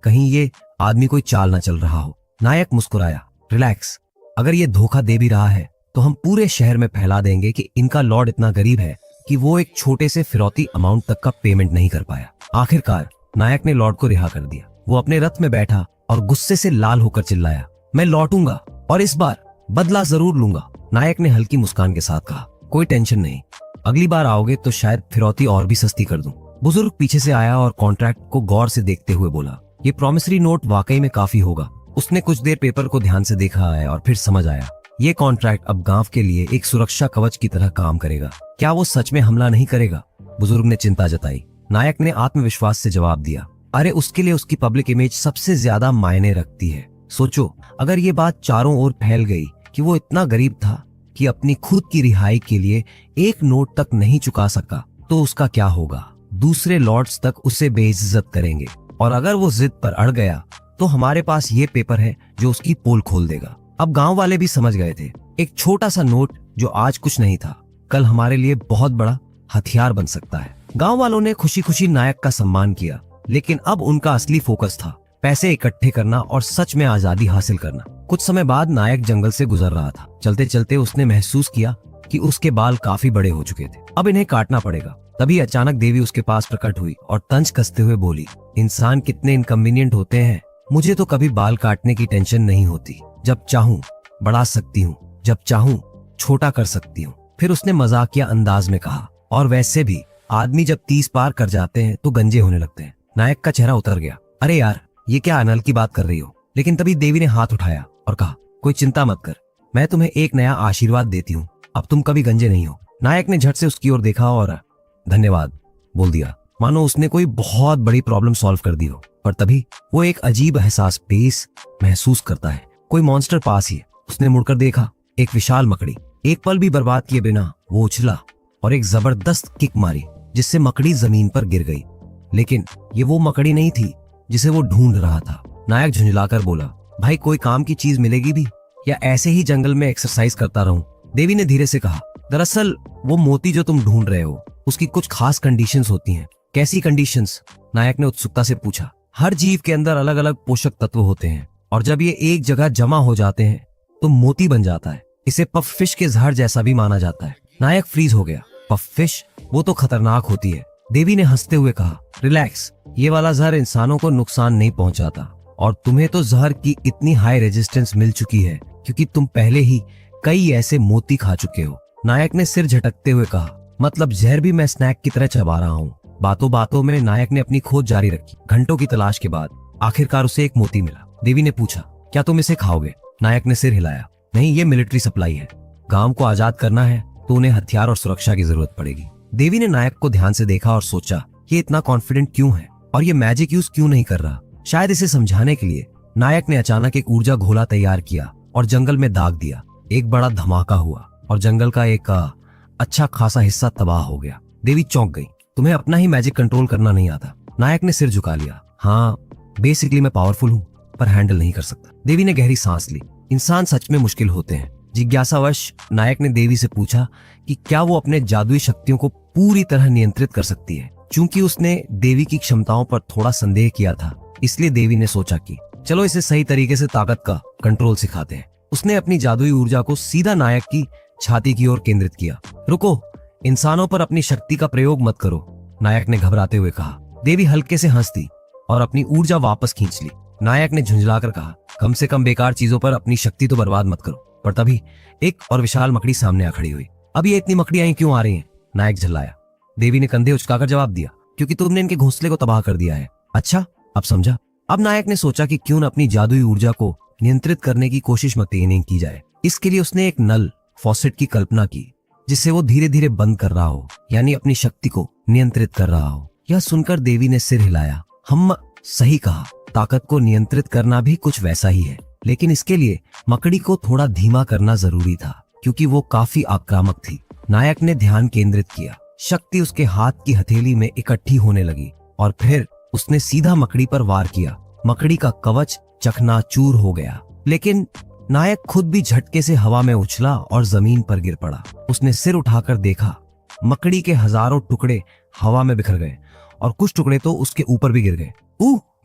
कहीं ये आदमी कोई चाल ना चल रहा हो। नायक मुस्कुराया। रिलैक्स, अगर ये धोखा दे भी रहा है तो हम पूरे शहर में फैला देंगे कि इनका लॉर्ड इतना गरीब है कि वो एक छोटे से फिरौती अमाउंट तक का पेमेंट नहीं कर पाया। आखिरकार नायक ने लॉर्ड को रिहा कर दिया। वो अपने रथ में बैठा और गुस्से से लाल होकर चिल्लाया, मैं लौटूंगा और इस बार बदला जरूर लूंगा। नायक ने हल्की मुस्कान के साथ कहा, कोई टेंशन नहीं, अगली बार आओगे तो शायद फिरौती और भी सस्ती कर दूं। बुजुर्ग पीछे से आया और कॉन्ट्रैक्ट को गौर से देखते हुए बोला, ये प्रॉमिसरी नोट वाकई में काफी होगा। उसने कुछ देर पेपर को ध्यान से देखा है और फिर समझ आया, ये कॉन्ट्रैक्ट अब गांव के लिए एक सुरक्षा कवच की तरह काम करेगा। क्या वो सच में हमला नहीं करेगा? बुजुर्ग ने चिंता जताई। नायक ने आत्मविश्वास से जवाब दिया, अरे उसके लिए उसकी पब्लिक इमेज सबसे ज्यादा मायने रखती है। सोचो, अगर ये बात चारों ओर फैल गई कि वो इतना गरीब था कि अपनी खुद की रिहाई के लिए एक नोट तक नहीं चुका सका, तो उसका क्या होगा? दूसरे लॉर्ड्स तक उसे बेइज्जत करेंगे और अगर वो जिद पर अड़ गया तो हमारे पास ये पेपर है जो उसकी पोल खोल देगा। अब गांव वाले भी समझ गए थे, एक छोटा सा नोट जो आज कुछ नहीं था, कल हमारे लिए बहुत बड़ा हथियार बन सकता है। गांव वालों ने खुशी खुशी नायक का सम्मान किया, लेकिन अब उनका असली फोकस था पैसे इकट्ठे करना और सच में आजादी हासिल करना। कुछ समय बाद नायक जंगल से गुजर रहा था। चलते चलते उसने महसूस किया कि उसके बाल काफी बड़े हो चुके थे, अब इन्हें काटना पड़ेगा। तभी अचानक देवी उसके पास प्रकट हुई और तंज कसते हुए बोली, इंसान कितने इनकन्वीनियंट होते हैं। मुझे तो कभी बाल काटने की टेंशन नहीं होती। जब चाहूं बढ़ा सकती हूँ, जब चाहूं छोटा कर सकती हूँ। फिर उसने मजाकिया अंदाज में कहा, और वैसे भी आदमी जब 30 पार कर जाते हैं तो गंजे होने लगते हैं। नायक का चेहरा उतर गया। अरे यार, ये क्या अनल की बात कर रही हो? लेकिन तभी देवी ने हाथ उठाया और कहा, कोई चिंता मत कर, मैं तुम्हें एक नया आशीर्वाद देती हूँ, अब तुम कभी गंजे नहीं हो। नायक ने झट से उसकी ओर देखा और धन्यवाद बोल दिया, मानो उसने कोई बहुत बड़ी प्रॉब्लम सॉल्व कर दी हो। पर तभी वो एक अजीब एहसास पेश महसूस करता है, कोई मॉन्स्टर पास ही है। उसने मुड़कर देखा, एक विशाल मकड़ी। एक पल भी बर्बाद किए बिना वो उछला और एक जबरदस्त किक मारी, जिससे मकड़ी जमीन पर गिर गई। लेकिन ये वो मकड़ी नहीं थी जिसे वो ढूंढ रहा था। नायक झुंझलाकर बोला, भाई कोई काम की चीज मिलेगी भी, या ऐसे ही जंगल में एक्सरसाइज करता रहूं? देवी ने धीरे से कहा, दरअसल वो मोती जो तुम ढूंढ रहे हो उसकी कुछ खास कंडीशंस होती हैं। कैसी कंडीशंस? नायक ने उत्सुकता से पूछा। हर जीव के अंदर अलग अलग पोषक तत्व होते हैं और जब ये एक जगह जमा हो जाते हैं तो मोती बन जाता है। इसे पफ फिश के जहर जैसा भी माना जाता है। नायक फ्रीज हो गया। Puff fish? वो तो खतरनाक होती है। देवी ने हंसते हुए कहा, रिलैक्स, ये वाला जहर इंसानों को नुकसान नहीं पहुंचाता और तुम्हें तो जहर की इतनी हाई रेजिस्टेंस मिल चुकी है क्योंकि तुम पहले ही कई ऐसे मोती खा चुके हो। नायक ने सिर झटकते हुए कहा, मतलब जहर भी मैं स्नैक की तरह चबा रहा हूँ। बातों बातों में नायक ने अपनी खोज जारी रखी। घंटों की तलाश के बाद आखिरकार उसे एक मोती मिला। देवी ने पूछा, क्या तुम इसे खाओगे? नायक ने सिर हिलाया, नहीं, ये मिलिट्री सप्लाई है। गांव को आजाद करना है तो उन्हें हथियार और सुरक्षा की जरूरत पड़ेगी। देवी ने नायक को ध्यान से देखा और सोचा, ये इतना कॉन्फिडेंट क्यों है और ये मैजिक यूज क्यों नहीं कर रहा? शायद इसे समझाने के लिए नायक ने अचानक एक ऊर्जा घोला तैयार किया और जंगल में दाग दिया। एक बड़ा धमाका हुआ और जंगल का एक अच्छा खासा हिस्सा तबाह हो गया। देवी चौंक गई। तुम्हें अपना ही मैजिक कंट्रोल करना नहीं आता? नायक ने सिर झुका लिया। हाँ, बेसिकली मैं पावरफुल हूँ पर हैंडल नहीं कर सकता। देवी ने गहरी सांस ली। इंसान सच में मुश्किल होते हैं। जिज्ञासावश नायक ने देवी से पूछा कि क्या वो अपने जादुई शक्तियों को पूरी तरह नियंत्रित कर सकती है। चूंकि उसने देवी की क्षमताओं पर थोड़ा संदेह किया था, इसलिए देवी ने सोचा कि चलो इसे सही तरीके से ताकत का कंट्रोल सिखाते हैं। उसने अपनी जादुई ऊर्जा को सीधा नायक की छाती की ओर केंद्रित किया। रुको, इंसानों पर अपनी शक्ति का प्रयोग मत करो, नायक ने घबराते हुए कहा। देवी हल्के से हंस दी और अपनी ऊर्जा वापस खींच ली। नायक ने झुंझलाकर कहा, कम से कम बेकार चीजों पर अपनी शक्ति तो बर्बाद मत करो। पर तभी एक और विशाल मकड़ी सामने आ खड़ी हुई। अब ये इतनी मकड़ियां क्यों आ रही हैं? नायक झल्लाया। देवी ने कंधे उचकाकर जवाब दिया, क्योंकि तुमने इनके घोंसले को तबाह कर दिया है। अच्छा, अब समझा। अब नायक ने सोचा कि क्यों न अपनी जादुई ऊर्जा को नियंत्रित करने की कोशिश मतेनी की जाए। इसके लिए उसने एक नल फॉसेट की कल्पना की जिससे वो धीरे धीरे बंद कर रहा हो, यानी अपनी शक्ति को नियंत्रित कर रहा हो। यह सुनकर देवी ने सिर हिलाया। हम सही कहा, ताकत को नियंत्रित करना भी कुछ वैसा ही है, लेकिन इसके लिए मकड़ी को थोड़ा धीमा करना जरूरी था क्योंकि वो काफी आक्रामक थी। नायक ने ध्यान केंद्रित किया। शक्ति उसके हाथ की हथेली में इकट्ठी होने लगी और फिर उसने सीधा मकड़ी पर वार किया। मकड़ी का कवच चकनाचूर हो गया, लेकिन नायक खुद भी झटके से हवा में उछला और जमीन पर गिर पड़ा। उसने सिर उठाकर देखा, मकड़ी के हजारों टुकड़े हवा में बिखर गए और कुछ टुकड़े तो उसके ऊपर भी गिर गए।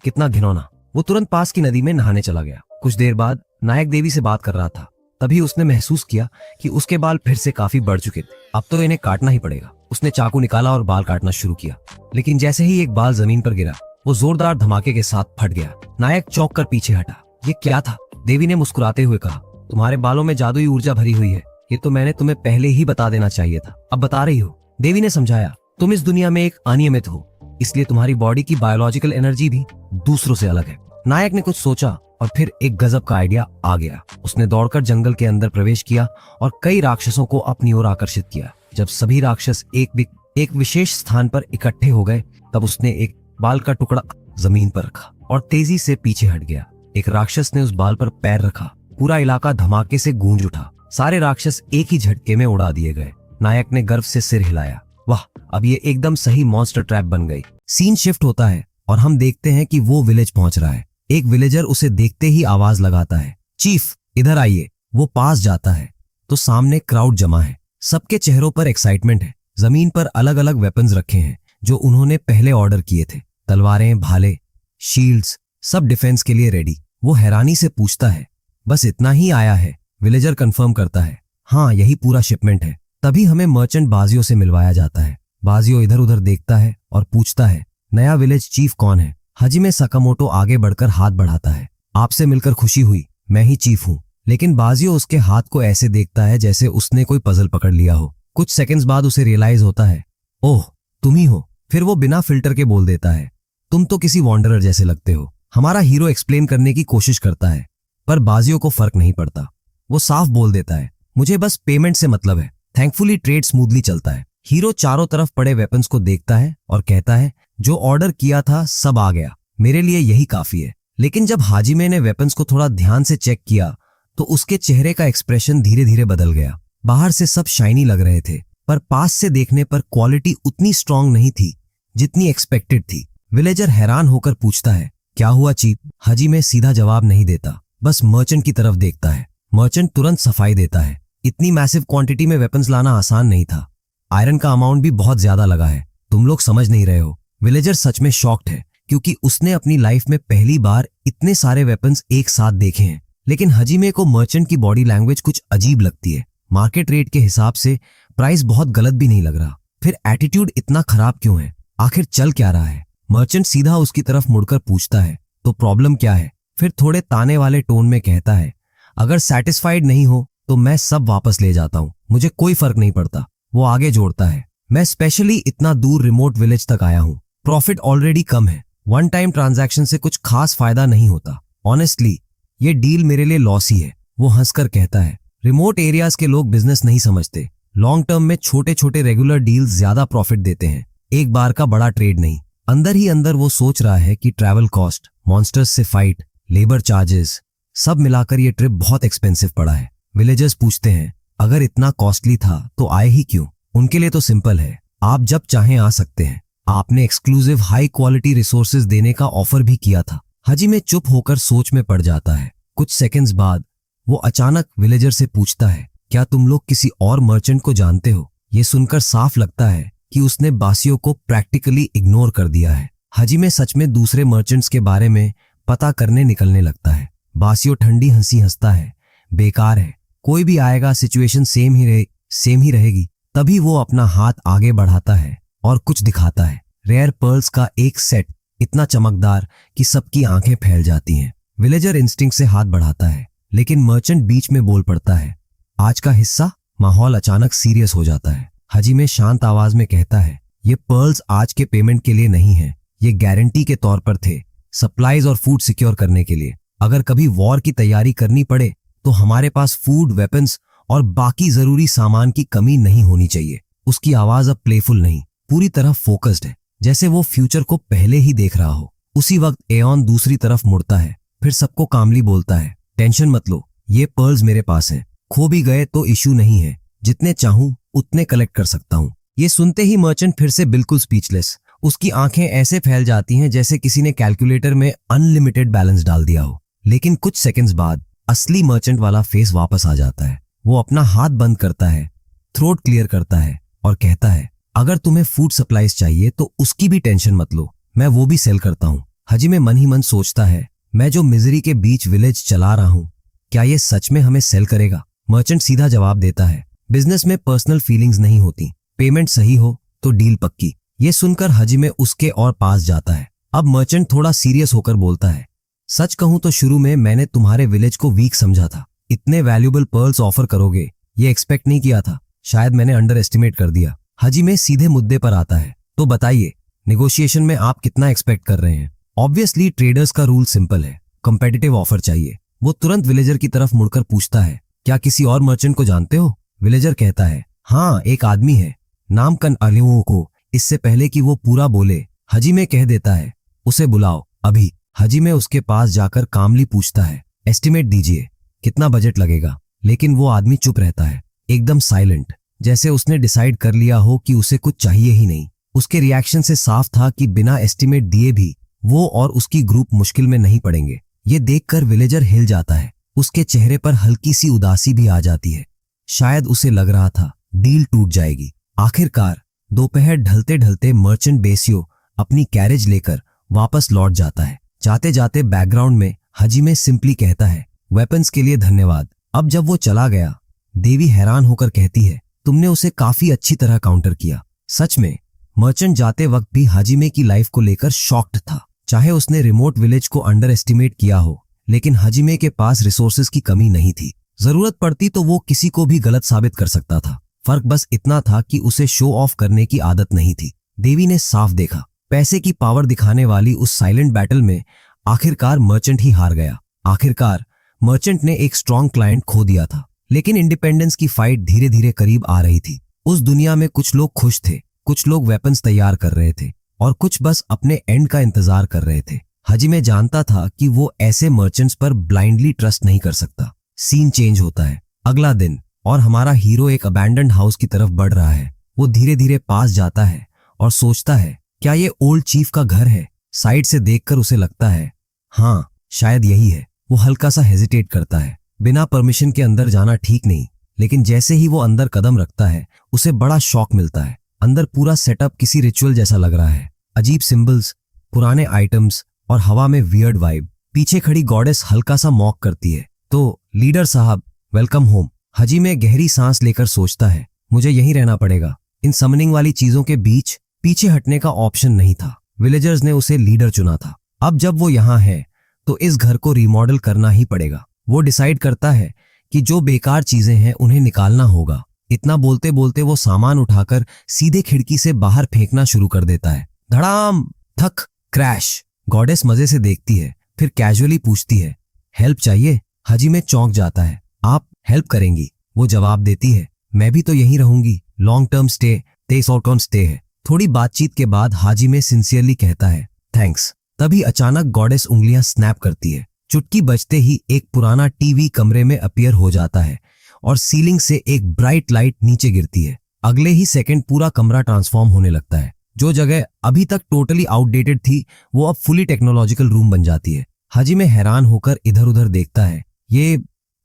कितना घिनौना। वो तुरंत पास की नदी में नहाने चला गया। कुछ देर बाद नायक देवी से बात कर रहा था। तभी उसने महसूस किया कि उसके बाल फिर से काफी बढ़ चुके थे। अब तो इन्हें काटना ही पड़ेगा। उसने चाकू निकाला और बाल काटना शुरू किया, लेकिन जैसे ही एक बाल जमीन पर गिरा, वो जोरदार धमाके के साथ फट गया। नायक चौंक कर पीछे हटा। ये क्या था? देवी ने मुस्कुराते हुए कहा, तुम्हारे बालों में जादुई ऊर्जा भरी हुई है। ये तो मैंने तुम्हें पहले ही बता देना चाहिए था, अब बता रही हो। देवी ने समझाया, तुम इस दुनिया में एक अनियमित हो, इसलिए तुम्हारी बॉडी की बायोलॉजिकल एनर्जी भी दूसरों से अलग है। नायक ने कुछ सोचा और फिर एक गजब का आइडिया आ गया। उसने दौड़कर जंगल के अंदर प्रवेश किया और कई राक्षसों को अपनी ओर आकर्षित किया। जब सभी राक्षस एक विशेष स्थान पर इकट्ठे हो गए, तब उसने एक बाल का टुकड़ा जमीन पर रखा और तेजी से पीछे हट गया। एक राक्षस ने उस बाल पर पैर रखा। पूरा इलाका धमाके से गूंज उठा। सारे राक्षस एक ही झटके में उड़ा दिए गए। नायक ने गर्व से सिर हिलाया, वाह, अब ये एकदम सही मॉन्स्टर ट्रैप बन गई। सीन शिफ्ट होता है और हम देखते हैं कि वो विलेज पहुंच रहा है। एक विलेजर उसे देखते ही आवाज लगाता है, चीफ इधर आइए। वो पास जाता है तो सामने क्राउड जमा है। सबके चेहरों पर एक्साइटमेंट है। जमीन पर अलग अलग वेपन्स रखे हैं जो उन्होंने पहले ऑर्डर किए थे। तलवारें, भाले, शील्ड्स, सब डिफेंस के लिए रेडी। वो हैरानी से पूछता है, बस इतना ही आया है? विलेजर कंफर्म करता है, हाँ, यही पूरा शिपमेंट है। तभी हमें मर्चेंट बाजियो से मिलवाया जाता है। बाजियो इधर उधर देखता है और पूछता है, नया विलेज चीफ कौन है? हजिमे सकामोटो आगे बढ़कर हाथ बढ़ाता है, आपसे मिलकर खुशी हुई, मैं ही चीफ हूँ। लेकिन बाजियो उसके हाथ को ऐसे देखता है जैसे उसने कोई पजल पकड़ लिया हो। कुछ सेकंड्स बाद उसे रियलाइज होता है, ओह, तुम ही हो। फिर वो बिना फिल्टर के बोल देता है, तुम तो किसी वॉन्डरर जैसे लगते हो। हमारा हीरो एक्सप्लेन करने की कोशिश करता है, पर बाजियो को फर्क नहीं पड़ता। वो साफ बोल देता है, मुझे बस पेमेंट से मतलब है। थैंकफुली ट्रेड स्मूथली चलता है। हीरो चारों तरफ पड़े वेपन्स को देखता है और कहता है, जो ऑर्डर किया था सब आ गया, मेरे लिए यही काफी है। लेकिन जब हाजिमे ने वेपन्स को थोड़ा ध्यान से चेक किया तो उसके चेहरे का एक्सप्रेशन धीरे धीरे बदल गया। बाहर से सब शाइनी लग रहे थे, पर पास से देखने पर क्वालिटी उतनी स्ट्रांग नहीं थी जितनी एक्सपेक्टेड थी। विलेजर हैरान होकर पूछता है, क्या हुआ चीफ? हाजिमे सीधा जवाब नहीं देता, बस मर्चेंट की तरफ देखता है। मर्चेंट तुरंत सफाई देता है, इतनी मैसिव क्वांटिटी में वेपन्स लाना आसान नहीं था। आयरन का अमाउंट भी बहुत ज्यादा लगा है, तुम लोग समझ नहीं रहे हो। विलेजर सच में शॉक्ड है, क्योंकि उसने अपनी लाइफ में पहली बार इतने सारे वेपन्स एक साथ देखे हैं। लेकिन हजीमे को मर्चेंट की बॉडी लैंग्वेज कुछ अजीब लगती है। मार्केट रेट के हिसाब से प्राइस बहुत गलत भी नहीं लग रहा। फिर एटीट्यूड इतना खराब क्यों है? आखिर चल क्या रहा है? मर्चेंट सीधा उसकी तरफ मुड़कर पूछता है, तो प्रॉब्लम क्या है? फिर थोड़े ताने वाले टोन में कहता है, अगर सेटिस्फाइड नहीं हो तो मैं सब वापस ले जाता हूँ, मुझे कोई फर्क नहीं पड़ता। वो आगे जोड़ता है, मैं स्पेशली इतना दूर रिमोट विलेज तक आया हूँ, प्रॉफिट ऑलरेडी कम है, वन टाइम ट्रांजैक्शन से कुछ खास फायदा नहीं होता। ऑनेस्टली ये डील मेरे लिए लॉस ही है। वो हंसकर कहता है, रिमोट एरियाज के लोग बिजनेस नहीं समझते। लॉन्ग टर्म में छोटे छोटे रेगुलर डील्स ज्यादा प्रॉफिट देते हैं, एक बार का बड़ा ट्रेड नहीं। अंदर ही अंदर वो सोच रहा है कि ट्रैवल कॉस्ट, मॉन्स्टर्स से फाइट, लेबर चार्जेस, सब मिलाकर ये ट्रिप बहुत एक्सपेंसिव पड़ा है। विलेजर्स पूछते हैं, अगर इतना कॉस्टली था तो आए ही क्यों? उनके लिए तो सिंपल है, आप जब चाहें आ सकते हैं। आपने एक्सक्लूसिव हाई क्वालिटी रिसोर्सेज देने का ऑफर भी किया था। हजीमे चुप होकर सोच में पड़ जाता है। कुछ सेकंड्स बाद वो अचानक विलेजर से पूछता है, क्या तुम लोग किसी और मर्चेंट को जानते हो? ये सुनकर साफ लगता है कि उसने बासियों को प्रैक्टिकली इग्नोर कर दिया है। हजीमे सच में दूसरे मर्चेंट्स के बारे में पता करने निकलने लगता है। बासियो ठंडी हंसी हंसता है, बेकार है, कोई भी आएगा सिचुएशन सेम ही रहेगी। तभी वो अपना हाथ आगे बढ़ाता है और कुछ दिखाता है। रेयर पर्ल्स का एक सेट, इतना चमकदार कि सबकी आंखें फैल जाती हैं। विलेजर इंस्टिंक्ट से हाथ बढ़ाता है, लेकिन मर्चेंट बीच में बोल पड़ता है, आज का हिस्सा। माहौल अचानक सीरियस हो जाता है। हजीमे शांत आवाज में कहता है, ये पर्ल्स आज के पेमेंट के लिए नहीं है, ये गारंटी के तौर पर थे, सप्लाईज और फूड सिक्योर करने के लिए। अगर कभी वॉर की तैयारी करनी पड़े तो हमारे पास फूड, वेपन्स और बाकी जरूरी सामान की कमी नहीं होनी चाहिए। उसकी आवाज अब प्लेफुल नहीं, पूरी तरह फोकस्ड है, जैसे वो फ्यूचर को पहले ही देख रहा हो। उसी वक्त एऑन दूसरी तरफ मुड़ता है, फिर सबको कामली बोलता है, टेंशन मत लो, ये पर्ल्स मेरे पास हैं, खो भी गए तो इश्यू नहीं है, जितने चाहूं उतने कलेक्ट कर सकता हूं। ये सुनते ही मर्चेंट फिर से बिल्कुल स्पीचलेस। उसकी आंखें ऐसे फैल जाती हैं जैसे किसी ने कैलकुलेटर में अनलिमिटेड बैलेंस डाल दिया हो। लेकिन कुछ सेकंड्स बाद असली मर्चेंट वाला फेस वापस आ जाता है। वो अपना हाथ बंद करता है, थ्रोट क्लियर करता है और कहता है, अगर तुम्हें फूड सप्लाईज चाहिए तो उसकी भी टेंशन मत लो, मैं वो भी सेल करता हूँ। हजीमे मन ही मन सोचता है, मैं जो मिजरी के बीच विलेज चला रहा हूँ क्या ये सच में हमें सेल करेगा? मर्चेंट सीधा जवाब देता है, बिजनेस में पर्सनल फीलिंग्स नहीं होती, पेमेंट सही हो तो डील पक्की। ये सुनकर हजीमे उसके और पास जाता है। अब मर्चेंट थोड़ा सीरियस होकर बोलता है, सच कहूं तो शुरू में मैंने तुम्हारे विलेज को वीक समझा था। इतने वैल्यूएबल पर्ल्स ऑफर करोगे ये एक्सपेक्ट नहीं किया था। शायद मैंने अंडर एस्टिमेट कर दिया। हजीमे सीधे मुद्दे पर आता है, तो बताइए नेगोशिएशन में आप कितना एक्सपेक्ट कर रहे हैं? ऑब्वियसली ट्रेडर्स का रूल सिंपल है, कंपेटिटिव ऑफर चाहिए। वो तुरंत विलेजर की तरफ मुड़कर पूछता है, क्या किसी और मर्चेंट को जानते हो? विलेजर कहता है, हाँ एक आदमी है, नाम कन अलियों को। इससे पहले कि वो पूरा बोले हजीमे कह देता है, उसे बुलाओ अभी। हजीमे उसके पास जाकर कामली पूछता है, एस्टिमेट दीजिए, कितना बजट लगेगा? लेकिन वो आदमी चुप रहता है, एकदम साइलेंट, जैसे उसने डिसाइड कर लिया हो कि उसे कुछ चाहिए ही नहीं। उसके रिएक्शन से साफ था कि बिना एस्टिमेट दिए भी वो और उसकी ग्रुप मुश्किल में नहीं पड़ेंगे। ये देखकर विलेजर हिल जाता है, उसके चेहरे पर हल्की सी उदासी भी आ जाती है। शायद उसे लग रहा था डील टूट जाएगी। आखिरकार दोपहर ढलते ढलते मर्चेंट बेसियो अपनी कैरेज लेकर वापस लौट जाता है। जाते जाते बैकग्राउंड में हजीमे सिंपली कहता है, वेपन्स के लिए धन्यवाद। अब जब वो चला गया, देवी हैरान होकर कहती है, तुमने उसे काफी अच्छी तरह काउंटर किया। सच में मर्चेंट जाते वक्त भी हजीमे की लाइफ को लेकर शॉक्ड था। चाहे उसने रिमोट विलेज को अंडर एस्टिमेट किया हो, लेकिन हजीमे के पास रिसोर्सेज की कमी नहीं थी। जरूरत पड़ती तो वो किसी को भी गलत साबित कर सकता था। फर्क बस इतना था कि उसे शो ऑफ करने की आदत नहीं थी। देवी ने साफ देखा, पैसे की पावर दिखाने वाली उस साइलेंट बैटल में आखिरकार मर्चेंट ही हार गया। आखिरकार मर्चेंट ने एक स्ट्रॉन्ग क्लाइंट खो दिया था, लेकिन इंडिपेंडेंस की फाइट धीरे धीरे करीब आ रही थी। उस दुनिया में कुछ लोग खुश थे, कुछ लोग वेपन्स तैयार कर रहे थे और कुछ बस अपने एंड का इंतजार कर रहे थे। हजीमे जानता था कि वो ऐसे मर्चेंट्स पर ब्लाइंडली ट्रस्ट नहीं कर सकता। सीन चेंज होता है। अगला दिन और हमारा हीरो एक अबैंडन्ड हाउस की तरफ बढ़ रहा है। वो धीरे धीरे पास जाता है और सोचता है, क्या ये ओल्ड चीफ का घर है? साइड से देखकर उसे लगता है, हाँ शायद यही है। वो हल्का सा हेजिटेट करता है। बिना परमिशन के अंदर जाना ठीक नहीं, लेकिन जैसे ही वो अंदर कदम रखता है उसे बड़ा शॉक मिलता है। अंदर पूरा सेटअप किसी रिचुअल जैसा लग रहा है। अजीब सिंबल्स, पुराने आइटम्स और हवा में वियर्ड वाइब। पीछे खड़ी गॉडेस हल्का सा मॉक करती है। तो लीडर साहब, वेलकम होम। हजीमे गहरी सांस लेकर सोचता है, मुझे यहीं रहना पड़ेगा। इन समनिंग वाली चीजों के बीच पीछे हटने का ऑप्शन नहीं था। विलेजर्स ने उसे लीडर चुना था। अब जब वो यहाँ है तो इस घर को रिमॉडल करना ही पड़ेगा। वो डिसाइड करता है कि जो बेकार चीजें हैं उन्हें निकालना होगा। इतना बोलते बोलते वो सामान उठाकर सीधे खिड़की से बाहर फेंकना शुरू कर देता है। धड़ाम, थक, क्रैश। गॉडेस मजे से देखती है, फिर कैजुअली पूछती है, हेल्प चाहिए? हजीमे चौंक जाता है। आप हेल्प करेंगी? वो जवाब देती है, मैं भी तो यहीं रहूंगी। Long term stay, short term stay है। थोड़ी बातचीत के बाद हजीमे सिंसियरली कहता है, थैंक्स। तभी अचानक गॉडेस उंगलियां स्नैप करती है। चुटकी बजते ही एक पुराना टीवी कमरे में अपीयर हो जाता है और सीलिंग से एक ब्राइट लाइट नीचे गिरती है। अगले ही सेकंड पूरा कमरा ट्रांसफॉर्म होने लगता है। जो जगह अभी तक टोटली आउटडेटेड थी वो अब फुली टेक्नोलॉजिकल रूम बन जाती है। हजीमे हैरान होकर इधर उधर देखता है, ये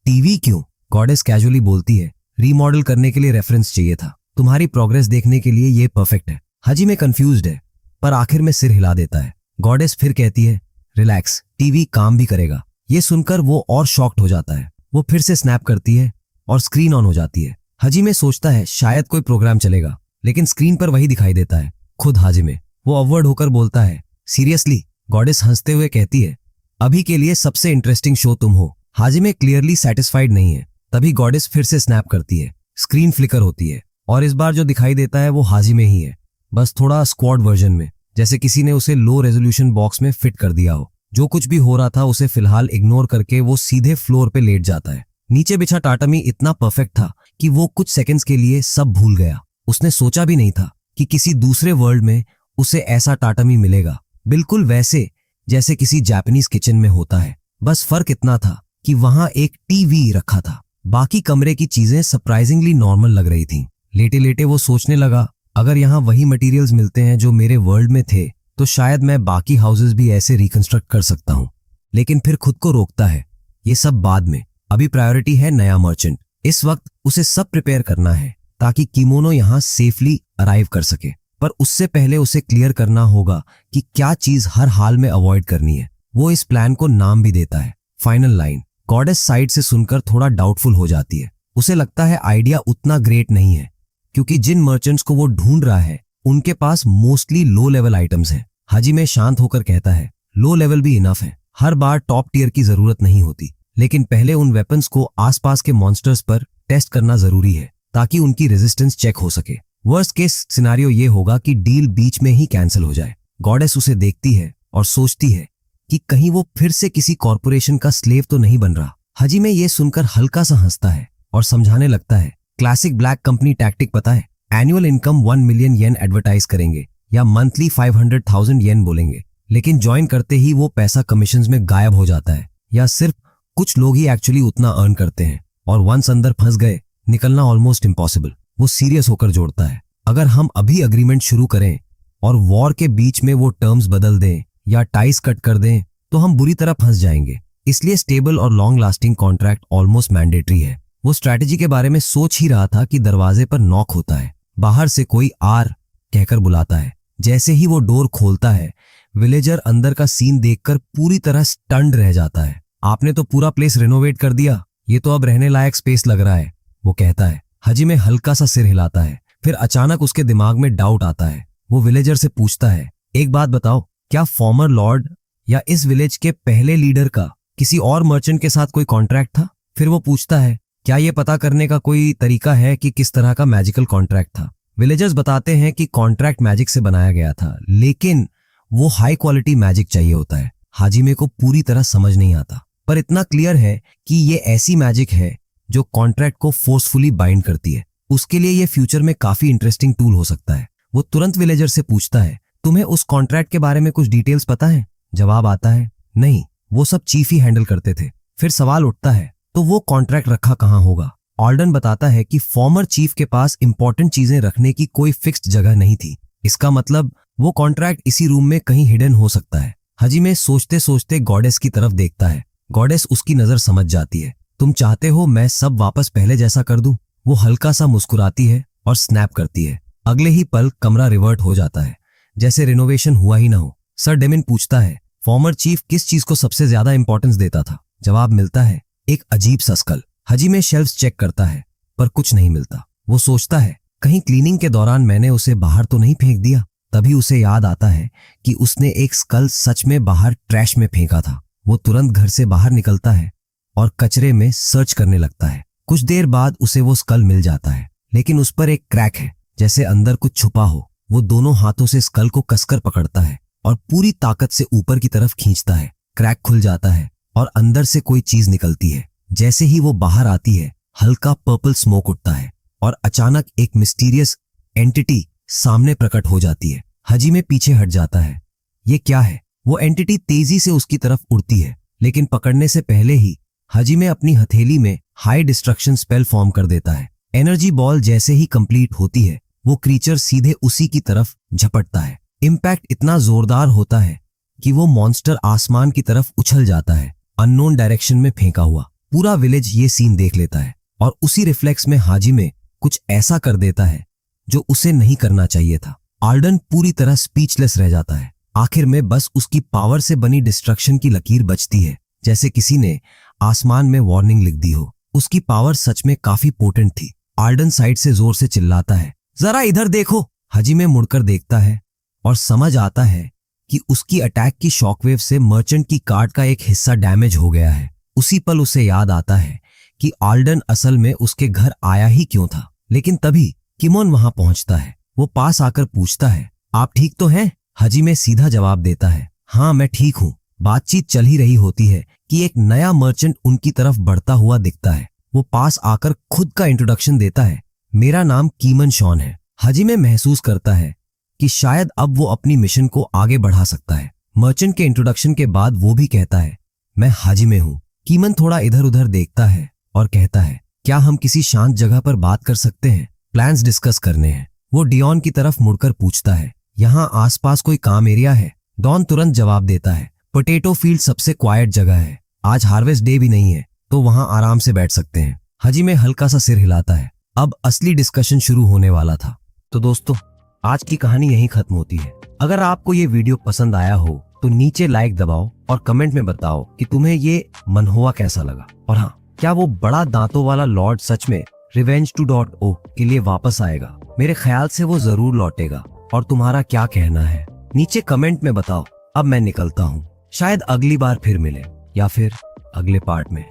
टीवी क्यों? गॉडेस कैजुअली बोलती है, रीमॉडल करने के लिए रेफरेंस चाहिए था। तुम्हारी प्रोग्रेस देखने के लिए ये परफेक्ट है। हजीमे कंफ्यूज्ड है पर आखिर में सिर हिला देता है। गॉडेस फिर कहती है, रिलैक्स, टीवी काम भी करेगा। ये सुनकर वो और शॉक्ड हो जाता है। वो फिर से स्नैप करती है और स्क्रीन ऑन हो जाती है। हजीमे सोचता है शायद कोई प्रोग्राम चलेगा, लेकिन स्क्रीन पर वही दिखाई देता है, खुद हजीमे। वो अवर्ड होकर बोलता है, सीरियसली? गॉडेस हंसते हुए कहती है, अभी के लिए सबसे इंटरेस्टिंग शो तुम हो। हजीमे क्लियरली सेटिस्फाइड नहीं है। तभी गॉडेस फिर से स्नैप करती है, स्क्रीन फ्लिकर होती है और इस बार जो दिखाई देता है वो हजीमे ही है, बस थोड़ा स्क्वाड वर्जन में, जैसे किसी ने उसे लो रेजोल्यूशन बॉक्स में फिट कर दिया हो। जो कुछ भी हो रहा था उसे फिलहाल इग्नोर करके वो सीधे फ्लोर पे लेट जाता है। नीचे बिछा टाटमी इतना परफेक्ट था कि वो कुछ सेकंड्स के लिए सब भूल गया। उसने सोचा भी नहीं था कि किसी दूसरे वर्ल्ड में उसे ऐसा टाटमी मिलेगा, बिल्कुल वैसे जैसे किसी जापानीज किचन में होता है। बस फर्क इतना था कि वहां एक टीवी रखा था। बाकी कमरे की चीजें सरप्राइजिंगली नॉर्मल लग रही थीं। लेटे लेटे वो सोचने लगा, अगर यहाँ वही मटेरियल्स मिलते हैं जो मेरे वर्ल्ड में थे तो शायद मैं बाकी हाउसेस भी ऐसे रिकंस्ट्रक्ट कर सकता हूँ। लेकिन फिर खुद को रोकता है, ये सब बाद में, अभी प्रायोरिटी है नया मर्चेंट। इस वक्त उसे सब प्रिपेयर करना है ताकि किमोनो यहाँ सेफली अराइव कर सके। पर उससे पहले उसे क्लियर करना होगा कि क्या चीज हर हाल में अवॉइड करनी है। वो इस प्लान को नाम भी देता है, फाइनल लाइन। गॉडेस साइड से सुनकर थोड़ा डाउटफुल हो जाती है। उसे लगता है आइडिया उतना ग्रेट नहीं है, क्योंकि जिन मर्चेंट्स को वो ढूंढ रहा है उनके पास मोस्टली लो लेवल आइटम्स हैं। हाजिमे शांत होकर कहता है, लो लेवल भी इनफ है, हर बार टॉप टियर की जरूरत नहीं होती, लेकिन पहले उन वेपन्स को आसपास के मॉन्स्टर्स पर टेस्ट करना जरूरी है ताकि उनकी रेजिस्टेंस चेक हो सके। वर्स्ट केस सिनेरियो ये होगा कि डील बीच में ही कैंसिल हो जाए। गॉडेस उसे देखती है और सोचती है कि कहीं वो फिर से किसी कॉर्पोरेशन का स्लेव तो नहीं बन रहा। हाजिमे ये सुनकर हल्का सा हंसता है और समझाने लगता है, क्लासिक ब्लैक कंपनी टैक्टिक पता है, एनुअल इनकम 1 मिलियन येन एडवर्टाइज करेंगे या मंथली 500,000 येन बोलेंगे, लेकिन ज्वाइन करते ही वो पैसा कमीशंस में गायब हो जाता है, या सिर्फ कुछ लोग ही एक्चुअली उतना अर्न करते हैं, और वंस अंदर फंस गए निकलना ऑलमोस्ट इम्पॉसिबल। वो सीरियस होकर जोड़ता है, अगर हम अभी अग्रीमेंट शुरू करें और वॉर के बीच में वो टर्म्स बदल दें या टाइस कट कर दें तो हम बुरी तरह फंस जाएंगे, इसलिए स्टेबल और long lasting contract almost mandatory है। वो स्ट्रैटेजी के बारे में सोच ही रहा था कि दरवाजे पर नॉक होता है। बाहर से कोई आर कहकर बुलाता है। जैसे ही वो डोर खोलता है, विलेजर अंदर का सीन देखकर पूरी तरह स्टन्ड रह जाता है। आपने तो पूरा प्लेस रिनोवेट कर दिया, ये तो अब रहने लायक स्पेस लग रहा है, वो कहता है। हाजिमे हल्का सा सिर हिलाता है, फिर अचानक उसके दिमाग में डाउट आता है। वो विलेजर से पूछता है, एक बात बताओ, क्या फॉर्मर लॉर्ड या इस विलेज के पहले लीडर का किसी और मर्चेंट के साथ कोई कॉन्ट्रैक्ट था? फिर वो पूछता है, क्या ये पता करने का कोई तरीका है कि किस तरह का मैजिकल कॉन्ट्रैक्ट था? विलेजर्स बताते हैं कि कॉन्ट्रैक्ट मैजिक से बनाया गया था, लेकिन वो हाई क्वालिटी मैजिक चाहिए होता है। हाजिमे को पूरी तरह समझ नहीं आता, पर इतना क्लियर है कि ये ऐसी मैजिक है जो कॉन्ट्रैक्ट को फोर्सफुली बाइंड करती है। उसके लिए ये फ्यूचर में काफी इंटरेस्टिंग टूल हो सकता है। वो तुरंत विलेजर से पूछता है, तुम्हें उस कॉन्ट्रैक्ट के बारे में कुछ डिटेल्स पता है? जवाब आता है, नहीं, वो सब चीफ ही हैंडल करते थे। फिर सवाल उठता है, तो वो कॉन्ट्रैक्ट रखा कहाँ होगा? ऑल्डन बताता है कि फॉर्मर चीफ के पास इंपॉर्टेंट चीजें रखने की कोई फिक्स्ड जगह नहीं थी। इसका मतलब वो कॉन्ट्रैक्ट इसी रूम में कहीं हिडन हो सकता है। हाजिमे सोचते सोचते गॉडेस की तरफ देखता है। गॉडेस उसकी नजर समझ जाती है। तुम चाहते हो मैं सब वापस पहले जैसा कर दूं? वो हल्का सा मुस्कुराती है और स्नैप करती है। अगले ही पल कमरा रिवर्ट हो जाता है, जैसे रिनोवेशन हुआ ही ना हो। सर डेमिन पूछता है, फॉर्मर चीफ किस चीज को सबसे ज्यादा इंपॉर्टेंस देता था? जवाब मिलता है, एक अजीब सा स्कल। हाजिमे शेल्फ्स चेक करता है, पर कुछ नहीं मिलता। वो सोचता है, कहीं क्लीनिंग के दौरान मैंने उसे बाहर तो नहीं फेंक दिया। तभी उसे याद आता है कि उसने एक स्कल सच में बाहर ट्रैश में फेंका था। वो तुरंत घर से बाहर निकलता है और कचरे में सर्च करने लगता है। कुछ देर बाद उसे वो स्कल मिल जाता है, लेकिन उस पर एक क्रैक है, जैसे अंदर कुछ छुपा हो। वो दोनों हाथों से स्कल को कसकर पकड़ता है और पूरी ताकत से ऊपर की तरफ खींचता है। क्रैक खुल जाता है और अंदर से कोई चीज निकलती है। जैसे ही वो बाहर आती है, हल्का पर्पल स्मोक उठता है और अचानक एक मिस्टीरियस एंटिटी सामने प्रकट हो जाती है। हाजिमे पीछे हट जाता है। ये क्या है? वो एंटिटी तेजी से उसकी तरफ उड़ती है, लेकिन पकड़ने से पहले ही हाजिमे अपनी हथेली में हाई डिस्ट्रक्शन स्पेल फॉर्म कर देता है। एनर्जी बॉल जैसे ही कंप्लीट होती है, वो क्रीचर सीधे उसी की तरफ झपटता है। इम्पैक्ट इतना जोरदार होता है कि वो मॉन्स्टर आसमान की तरफ उछल जाता है, अननोन डायरेक्शन में फेंका हुआ। पूरा विलेज ये सीन देख लेता है और उसी रिफ्लेक्स में हाजिमे कुछ ऐसा कर देता है जो उसे नहीं करना चाहिए था। ऑल्डन पूरी तरह स्पीचलेस रह जाता है। आखिर में बस उसकी पावर से बनी डिस्ट्रक्शन की लकीर बचती है, जैसे किसी ने आसमान में वार्निंग लिख दी हो। उसकी पावर सच में काफी पोटेंट थी। ऑल्डन साइड से जोर से चिल्लाता है, जरा इधर देखो। हाजिमे मुड़कर देखता है और समझ आता है कि उसकी अटैक की शॉकवेव से मर्चेंट की कार्ड का एक हिस्सा डैमेज हो गया है। उसी पल उसे याद आता है कि ऑल्डन असल में उसके घर आया ही क्यों था। लेकिन तभी किमोन वहां पहुंचता है। वो पास आकर पूछता है, आप ठीक तो हैं? हाजिमे सीधा जवाब देता है, हाँ मैं ठीक हूँ। बातचीत चल ही रही होती है कि एक नया मर्चेंट उनकी तरफ बढ़ता हुआ दिखता है। वो पास आकर खुद का इंट्रोडक्शन देता है, मेरा नाम कीमन शॉन है। हाजिमे महसूस करता है कि शायद अब वो अपनी मिशन को आगे बढ़ा सकता है। मर्चेंट के इंट्रोडक्शन के बाद वो भी कहता है, मैं हाजिमे हूँ। कीमन थोड़ा इधर उधर देखता है और कहता है, क्या हम किसी शांत जगह पर बात कर सकते हैं? प्लान्स डिस्कस करने हैं। वो डियॉन की तरफ मुड़कर पूछता है, यहाँ आसपास कोई काम एरिया है? डॉन तुरंत जवाब देता है, पोटैटो फील्ड सबसे क्वाइट जगह है। आज हार्वेस्ट डे भी नहीं है, तो वहां आराम से बैठ सकते हैं। हाजिमे हल्का सा सिर हिलाता है। अब असली डिस्कशन शुरू होने वाला था। तो दोस्तों, आज की कहानी यहीं खत्म होती है। अगर आपको ये वीडियो पसंद आया हो तो नीचे लाइक दबाओ और कमेंट में बताओ कि तुम्हें ये मनहुआ कैसा लगा। और हाँ, क्या वो बड़ा दांतों वाला लॉर्ड सच में revenge2.oh के लिए वापस आएगा? मेरे ख्याल से वो जरूर लौटेगा। और तुम्हारा क्या कहना है नीचे कमेंट में बताओ। अब मैं निकलता हूँ, शायद अगली बार फिर मिले या फिर अगले पार्ट में।